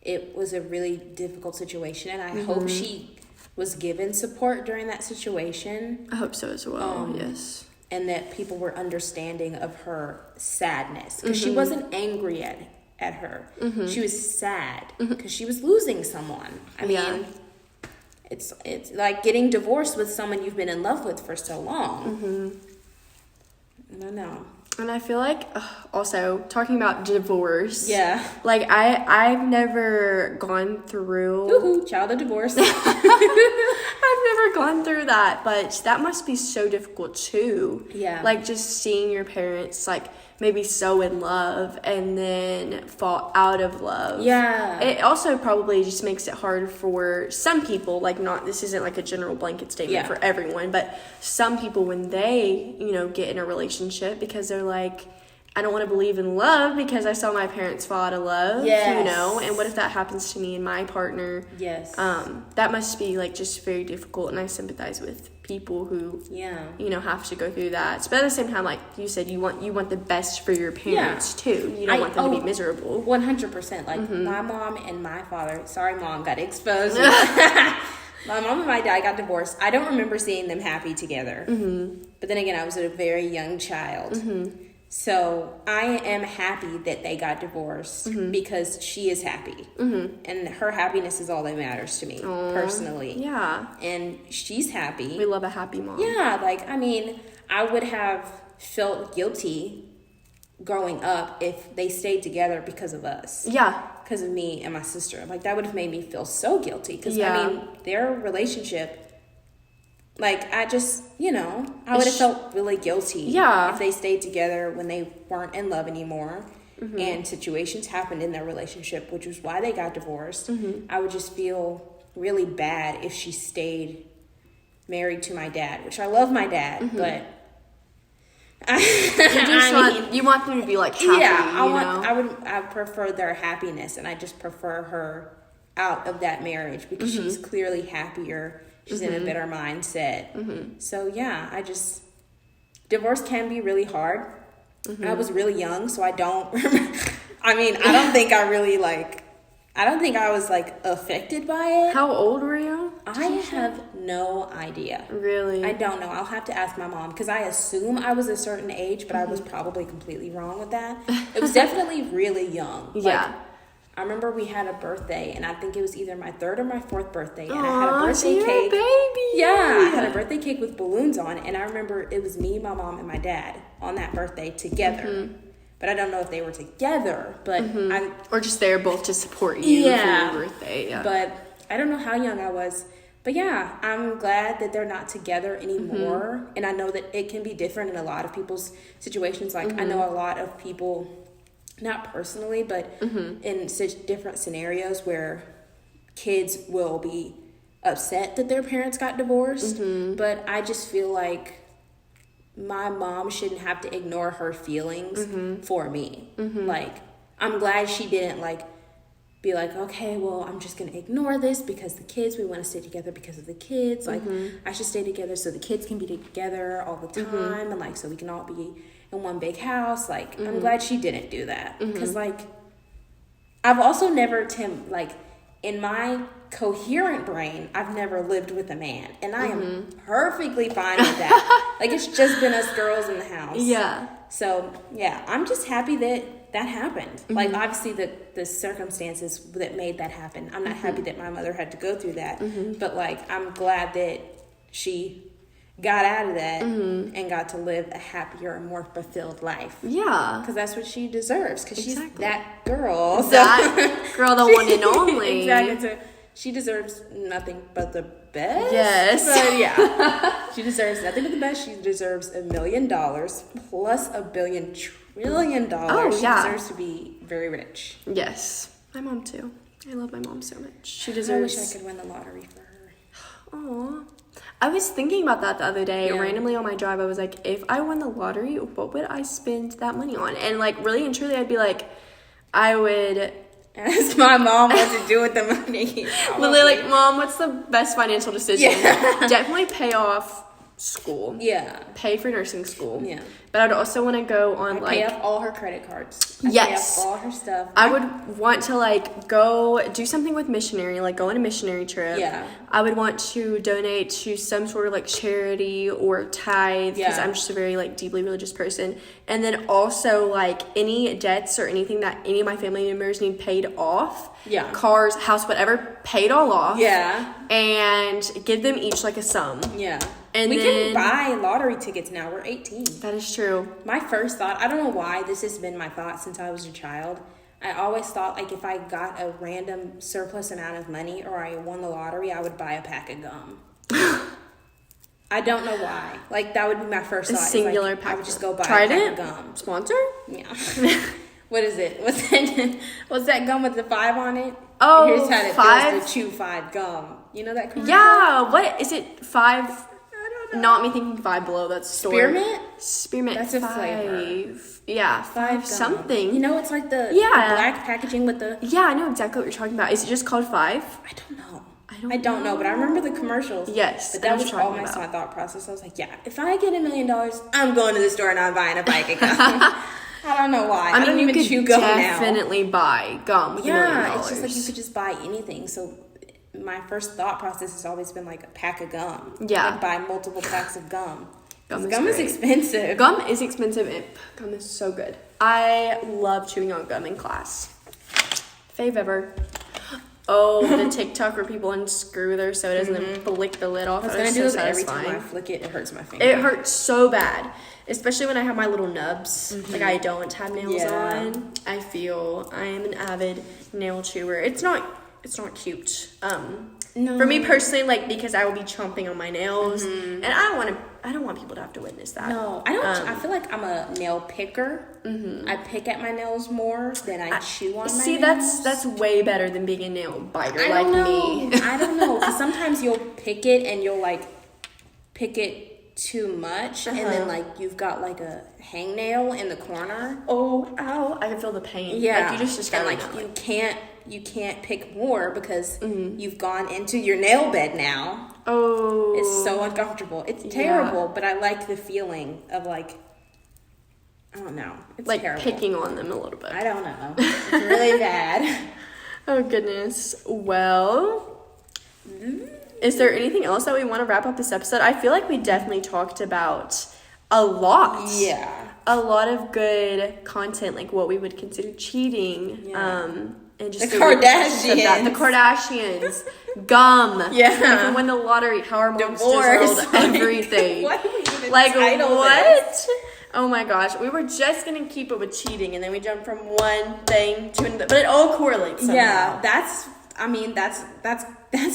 it was a really difficult situation, and I hope she was given support during that situation. I hope so as well, yes. And that people were understanding of her sadness, because she wasn't angry at her. She was sad because she was losing someone. I mean, it's like getting divorced with someone you've been in love with for so long. I know. And I feel like, also, talking about divorce. Yeah. Like, I've never gone through... Woohoo, child of divorce. I've never gone through that, but that must be so difficult, too. Yeah. Like, just seeing your parents, like, maybe so in love and then fall out of love. Yeah. It also probably just makes it hard for some people, like, this isn't like a general blanket statement for everyone, but some people when they, get in a relationship because they're like, I don't want to believe in love because I saw my parents fall out of love, and what if that happens to me and my partner? Yes. That must be, like, just very difficult, and I sympathize with people who, have to go through that. But at the same time, like you said, you want the best for your parents, too. You don't want them to be miserable. 100%. Like, my mom and my father, sorry, Mom, got exposed. My mom and my dad got divorced. I don't remember seeing them happy together. Mm-hmm. But then again, I was a very young child. Mm-hmm. So I am happy that they got divorced because she is happy. Mm-hmm. And her happiness is all that matters to me, personally. Yeah. And she's happy. We love a happy mom. Yeah, I would have felt guilty growing up if they stayed together because of us. Yeah. Because of me and my sister. Like, that would have made me feel so guilty. Because, their relationship... Like, I just, I would have felt really guilty if they stayed together when they weren't in love anymore. Mm-hmm. And situations happened in their relationship, which was why they got divorced. Mm-hmm. I would just feel really bad if she stayed married to my dad, which I love my dad, but... you want them to be, like, happy, I prefer their happiness, and I just prefer her out of that marriage because she's clearly happier. She's in a better mindset. Mm-hmm. So, divorce can be really hard. Mm-hmm. I was really young, so I don't remember. I don't think I was, affected by it. How old were you? I have no idea. Really? I don't know. I'll have to ask my mom because I assume I was a certain age, but I was probably completely wrong with that. It was definitely really young. Yeah. I remember we had a birthday, and I think it was either my 3rd or my 4th birthday, and I had a birthday so you're cake. A baby. Yeah, I had a birthday cake with balloons on, and I remember it was me, my mom, and my dad on that birthday together. Mm-hmm. But I don't know if they were together, but or just there both to support you for your birthday. Yeah. But I don't know how young I was. But yeah, I'm glad that they're not together anymore, and I know that it can be different in a lot of people's situations. Like I know a lot of people. Not personally, but in such different scenarios where kids will be upset that their parents got divorced. Mm-hmm. But I just feel like my mom shouldn't have to ignore her feelings for me. Mm-hmm. Like, I'm glad she didn't, be like, okay, well, I'm just going to ignore this because the kids, we want to stay together because of the kids. Like, I should stay together so the kids can be together all the time and, so we can all be in one big house. I'm glad she didn't do that because I've also never in my coherent brain I've never lived with a man, and I am perfectly fine with that. It's just been us girls in the house. So I'm just happy that happened. Obviously the circumstances that made that happen, I'm not happy that my mother had to go through that, but I'm glad that she got out of that and got to live a happier and more fulfilled life. Yeah. Because that's what she deserves. Because she's that girl. That girl, the one and only. Exactly. So she deserves nothing but the best. Yes. But yeah. She deserves nothing but the best. She deserves $1 million plus $1 billion trillion. Oh, she deserves to be very rich. Yes. My mom too. I love my mom so much. She deserves... I wish I could win the lottery for her. Aw. I was thinking about that the other day. Randomly on my drive, I was like, if I won the lottery, what would I spend that money on? And really and truly, I'd be like, I would ask my mom what to do with the money. Literally, Mom, what's the best financial decision? Definitely pay off school. Pay for nursing school. But I'd also want to go on pay off all her credit cards. Yes. Pay off all her stuff. I would want to go do something with missionary, go on a missionary trip. I would want to donate to some sort of charity or tithe because I'm just a very deeply religious person. And then also any debts or anything that any of my family members need paid off. Cars, house, whatever, paid all off. And give them each a sum. And we then, can buy lottery tickets now. We're 18. That is true. My first thought, I don't know why this has been my thought since I was a child. I always thought, like, if I got a random surplus amount of money or I won the lottery, I would buy a pack of gum. I don't know why. Like, that would be my first thought. A singular like, pack. I would just go buy Tried a pack it? of gum. Sponsor? Yeah. What is it? What's that gum with the 5 on it? Oh, Here's how it 5? feels to chew 5 gum. You know that commercial? Yeah. What is it? 5? I don't know. Not me thinking Five Below. That's store. Spearmint? Spearmint. That's a 5. flavor. Yeah, 5 gum. something. You know, it's like the Yeah. black packaging with the... Yeah, I know exactly what you're talking about. Is it just called 5? I don't know. I don't know, but I remember the commercials. Yes, But that was almost my thought process. I was like, yeah, if I get $1 million, I'm going to the store and I'm buying a pack of gum. I don't know why. I don't you even could chew gum now. definitely buy gum with $1 million. Yeah, it's just like you could just buy anything. So my first thought process has always been like a pack of gum. Yeah. Like buy multiple packs of gum. Gum Gum is great. expensive. Gum is expensive. Gum is so good. I love chewing on gum in class. Fave ever. Oh, the TikTok where people unscrew their sodas and then flick the lid off. I was That going is to do so it, but every satisfying. time I flick it, it hurts my finger. It hurts so bad, especially when I have my little nubs. Like I don't have nails Yeah. on. I feel I am an avid nail chewer. It's not cute. No. For me personally, like because I will be chomping on my nails, and I don't want people to have to witness that. No, I don't. I feel like I'm a nail picker. I pick at my nails more than I chew on my See, nails. that's way better than being a nail biter I like don't know. me. I don't know. Because sometimes you'll pick it and you'll like pick it too much, and then like you've got like a hangnail in the corner. Oh, ow! I can feel the pain. Yeah, like you just described and that. like you can't pick more because you've gone into your nail bed now. Oh, It's so uncomfortable. It's terrible, but I like the feeling of like, I don't know. It's like terrible. picking on them a little bit. I don't know. It's really bad. Oh goodness. Well, is there anything else that we want to wrap up this episode? I feel like we definitely talked about a lot. Yeah. A lot of good content, like what we would consider cheating. Yeah. And just The repercussions of that. Kardashians. The Kardashians. Gum. Yeah. If we win the lottery, how our moms Divorce. just rolled everything. What do we even Like title what? this? Oh my gosh, we were just gonna keep it with cheating, and then we jumped from one thing to another, but it all correlates somehow. Yeah, that's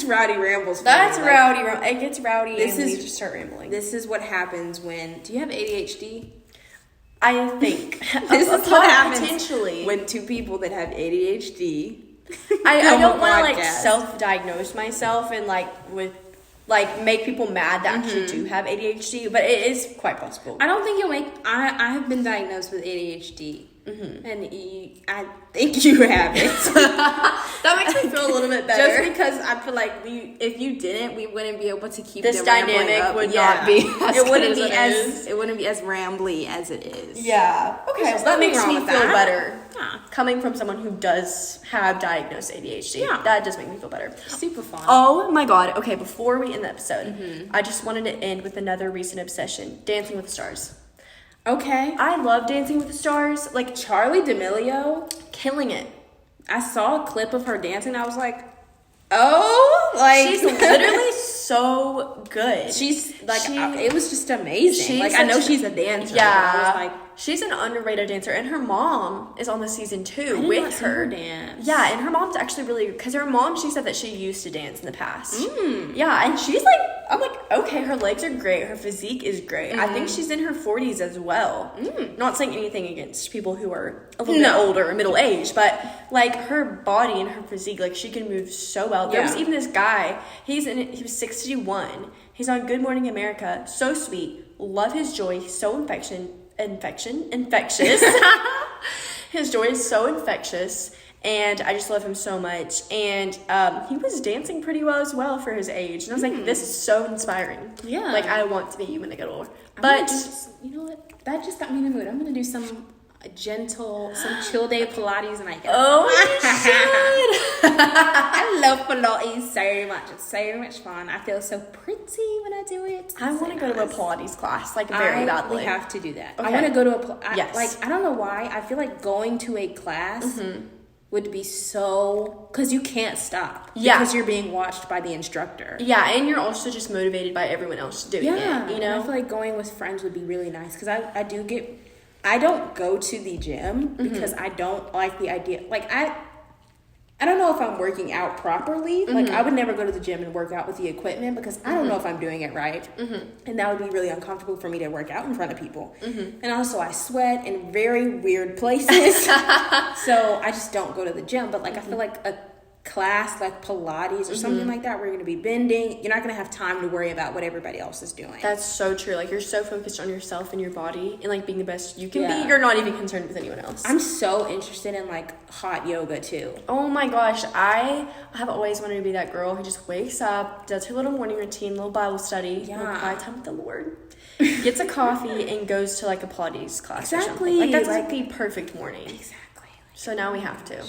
rowdy rambles. For That's me. Like, rowdy. It gets rowdy, This and we is- just start rambling. This is what happens when. Do you have ADHD? I think This is what happens potentially. when two people that have ADHD. I come don't on want to like podcast. self-diagnose myself and like make people mad that actually do have ADHD, but it is quite possible. I don't think you'll make. I have been diagnosed with ADHD, and I think you have it. That makes me feel a little bit better. Just because I feel like if you didn't, we wouldn't be able to keep This the rambling dynamic up. would not be as it wouldn't good be as it as is. it wouldn't be as rambly as it is. Yeah. Okay. There's So that nothing makes wrong me with feel that. better. Yeah. Coming from someone who does have diagnosed ADHD. Yeah. That does make me feel better. Super fun. Oh my god. Okay, before we end the episode, I just wanted to end with another recent obsession. Dancing with the Stars. Okay. I love Dancing with the Stars. Like, Charlie D'Amelio. killing it. I saw a clip of her dancing. I was like, oh, like She's literally so good. she's like, it was just amazing. she's Like I know such- she's a dancer. Yeah. but I was like, she's an underrated dancer, and her mom is on the season 2 I did not with see her. dance. Yeah, and her mom's actually really, because her mom, she said that she used to dance in the past. Yeah, and she's like, I'm like, okay, her legs are great, her physique is great. I think she's in her 40s as well. Not saying anything against people who are a little bit older or middle aged, but like her body and her physique, like she can move so well. There was Yeah. even this guy, he was 61. He's on Good Morning America, so sweet. Love his joy. He's so infectious. His joy is so infectious, and I just love him so much. And he was dancing pretty well as well for his age, and I was like, this is so inspiring. Yeah. Like I want to be you when I get older. I'm gonna But do you know what? That just got me in the mood. I'm gonna do some chill day Pilates, and I get. oh, you should. I love Pilates so much. It's so much fun. I feel so pretty when I do it. I want to go to a Pilates class, like very badly. We have to do that. Okay. I want to go to a. Yes. Like I don't know why. I feel like going to a class would be so, because you can't stop. Yeah. Because you're being watched by the instructor. Yeah, and you're also just motivated by everyone else doing it, you know? I feel like going with friends would be really nice, because I don't go to the gym because I don't like the idea, like, I don't know if I'm working out properly. Like, I would never go to the gym and work out with the equipment because I don't know if I'm doing it right. And that would be really uncomfortable for me to work out in front of people. And also, I sweat in very weird places. So I just don't go to the gym. But, like, I feel like a class like Pilates or something like that, where you're going to be bending, you're not going to have time to worry about what everybody else is doing. That's so true. Like, you're so focused on yourself and your body and, like, being the best you can be. You're not even concerned with anyone else. I'm so interested in, like, hot yoga too. Oh my gosh, I have always wanted to be that girl who just wakes up, does her little morning routine, little Bible study, little quiet time with the Lord, gets a coffee, and goes to, like, a Pilates class or something. Like, that's like the perfect morning. Exactly. So now we have to.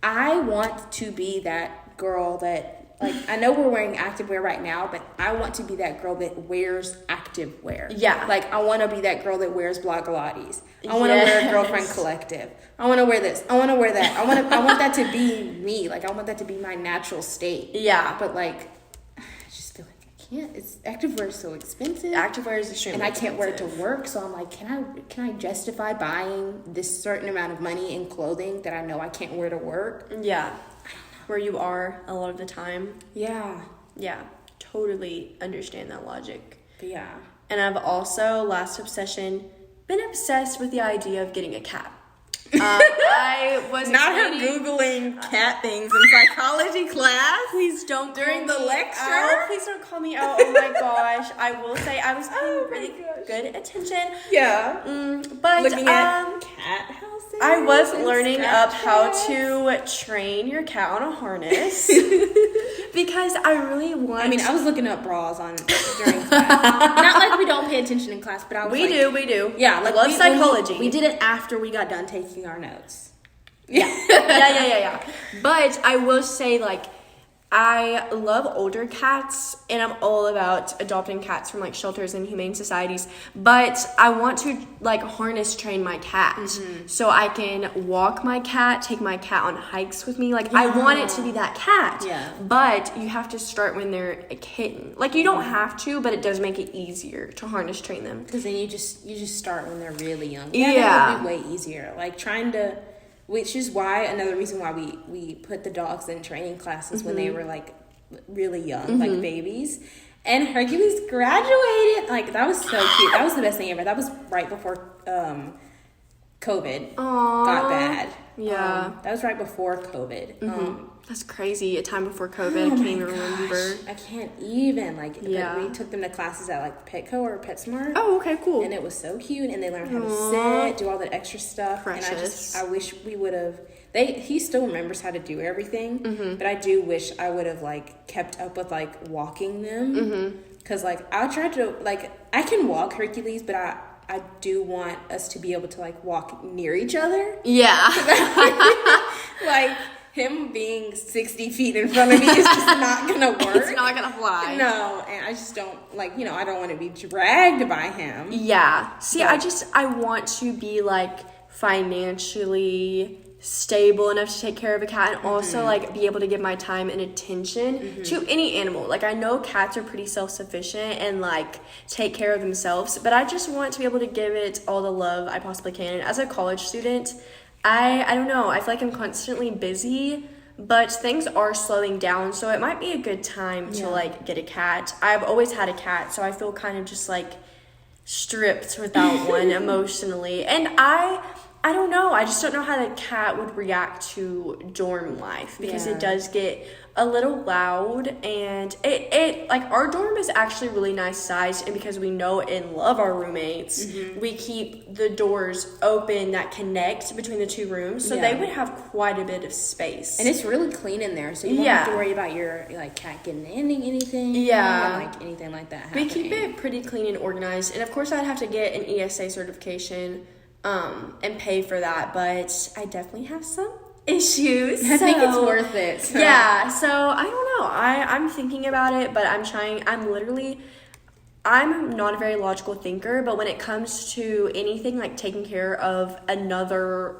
I want to be that girl that, like, I know we're wearing activewear right now, but I want to be that girl that wears activewear. Yeah. Like, I want to be that girl that wears Blogilates. I want to wear a Girlfriend Collective. I want to wear this. I want to wear that. I want that to be me. Like, I want that to be my natural state. Yeah. But, like, I just feel like I can't. Activewear is so expensive. Activewear is extremely expensive. And I can't wear it to work, so I'm like, can I justify buying this certain amount of money in clothing that I know I can't wear to work? Yeah. Where you are a lot of the time. Yeah. Yeah. Totally understand that logic. But yeah. And I've also, last obsession, been obsessed with the idea of getting a cat. I was not her Googling cat things in psychology class. Please don't during the lecture. Out. Please don't call me out. Oh my gosh! I will say I was paying really good attention. Yeah. But looking at cat houses. I was learning up how to train your cat on a harness because I really want. I mean, I was looking up bras during class. Not like we don't pay attention in class, but I was we do. Yeah, like love psychology. We did it after we got done taking our notes. Yeah. But I will say, like, I love older cats, and I'm all about adopting cats from, like, shelters and humane societies. But I want to, like, harness train my cat so I can walk my cat, take my cat on hikes with me. Like, I want it to be that cat. Yeah. But you have to start when they're a kitten. Like, you don't have to, but it does make it easier to harness train them. Because then you just start when they're really young. Yeah. That would be way easier. Like, which is why, another reason why we put the dogs in training classes when they were, like, really young, like babies. And Hercules graduated. Like, that was so cute. That was the best thing ever. That was right before COVID got bad. Yeah. That was right before COVID. That's crazy. A time before COVID, I can't even remember. I can't even. Like, Yeah. but we took them to classes at, like, Petco or PetSmart. Oh, okay, cool. And it was so cute, and they learned how to sit, do all that extra stuff. Precious. And I wish we would have. He still remembers how to do everything, but I do wish I would have, like, kept up with, like, walking them. Because, like, I'll try to, like, I can walk Hercules, but I do want us to be able to, like, walk near each other. Yeah. Like, him being 60 feet in front of me is just not gonna work. It's not gonna fly. No, and I just don't, like, I don't want to be dragged by him. Yeah. See, I want to be, like, financially stable enough to take care of a cat and also, like, be able to give my time and attention to any animal. Like, I know cats are pretty self-sufficient and, like, take care of themselves, but I just want to be able to give it all the love I possibly can. And as a college student, I don't know, I feel like I'm constantly busy, but things are slowing down, so it might be a good time to, like, get a cat. I've always had a cat, so I feel kind of just, like, stripped without one emotionally. And I don't know, I just don't know how the cat would react to dorm life, because it does get a little loud, and it like, our dorm is actually really nice sized, and because we know and love our roommates, we keep the doors open that connect between the two rooms, so they would have quite a bit of space. And it's really clean in there, so you don't have to worry about your, like, cat getting into anything. Yeah. Or, like, anything like that happening. We keep it pretty clean and organized, and of course I'd have to get an ESA certification and pay for that, but I definitely have some issues. I think it's worth it. So. Yeah, so I don't know. I'm thinking about it, but I'm not a very logical thinker, but when it comes to anything like taking care of another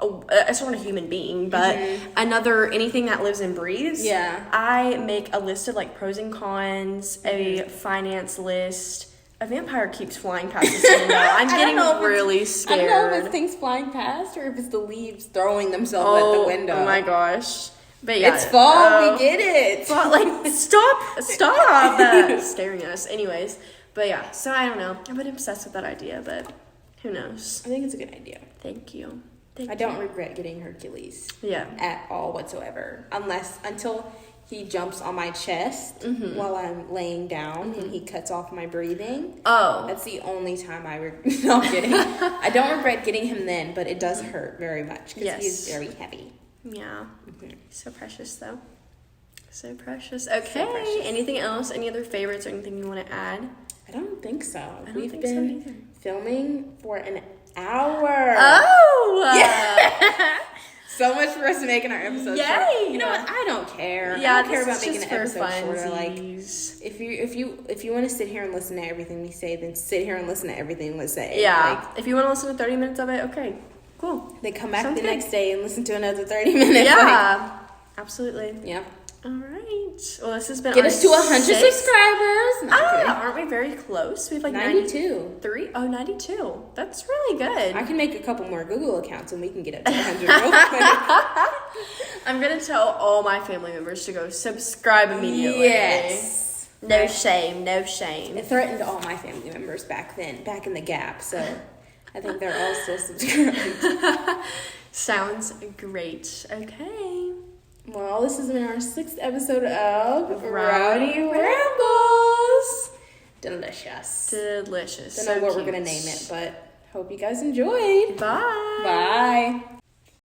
it's not a human being, but anything that lives and breathes. Yeah. I make a list of like pros and cons, a finance list. A vampire keeps flying past this window. I'm getting really scared. I don't know if it's things flying past or if it's the leaves throwing themselves at the window. Oh my gosh. But yeah. It's fall, we get it. Fall, like, stop staring at us. Anyways, but yeah, so I don't know. I've been obsessed with that idea, but who knows? I think it's a good idea. Thank you. I don't regret getting Hercules. Yeah. At all whatsoever. Until he jumps on my chest while I'm laying down and he cuts off my breathing. Oh. That's the only time no, I'm kidding. I don't regret getting him then, but it does hurt very much because he's very heavy. Yeah. So precious, though. So precious. Okay. So precious. Anything else? Any other favorites or anything you want to add? I don't think so. We've been filming for an hour. Oh! Yeah. So much for us to make in our episodes. Yay! You know what? I don't care. Yeah, I don't care about making an for episode shorter. Like, funsies. if you want to sit here and listen to everything we say, then sit here and listen to everything we say. Yeah. Like, if you want to listen to 30 minutes of it, okay, cool. Then come back the next day and listen to another 30 minutes. Yeah, absolutely. Yep. All right. Well, this has been Get us to 100 subscribers. Aren't we very close? We have like 92. 92. That's really good. I can make a couple more Google accounts and we can get up to 100 real quick. I'm going to tell all my family members to go subscribe immediately. Yes. No shame, no shame. It threatened all my family members back in the gap, so I think they're all still subscribed. Sounds great. Okay. Well, this has been our 6th episode of Rowdy Rambles. Delicious. Don't Don't know what we're going to name it, but hope you guys enjoyed. Bye. Bye.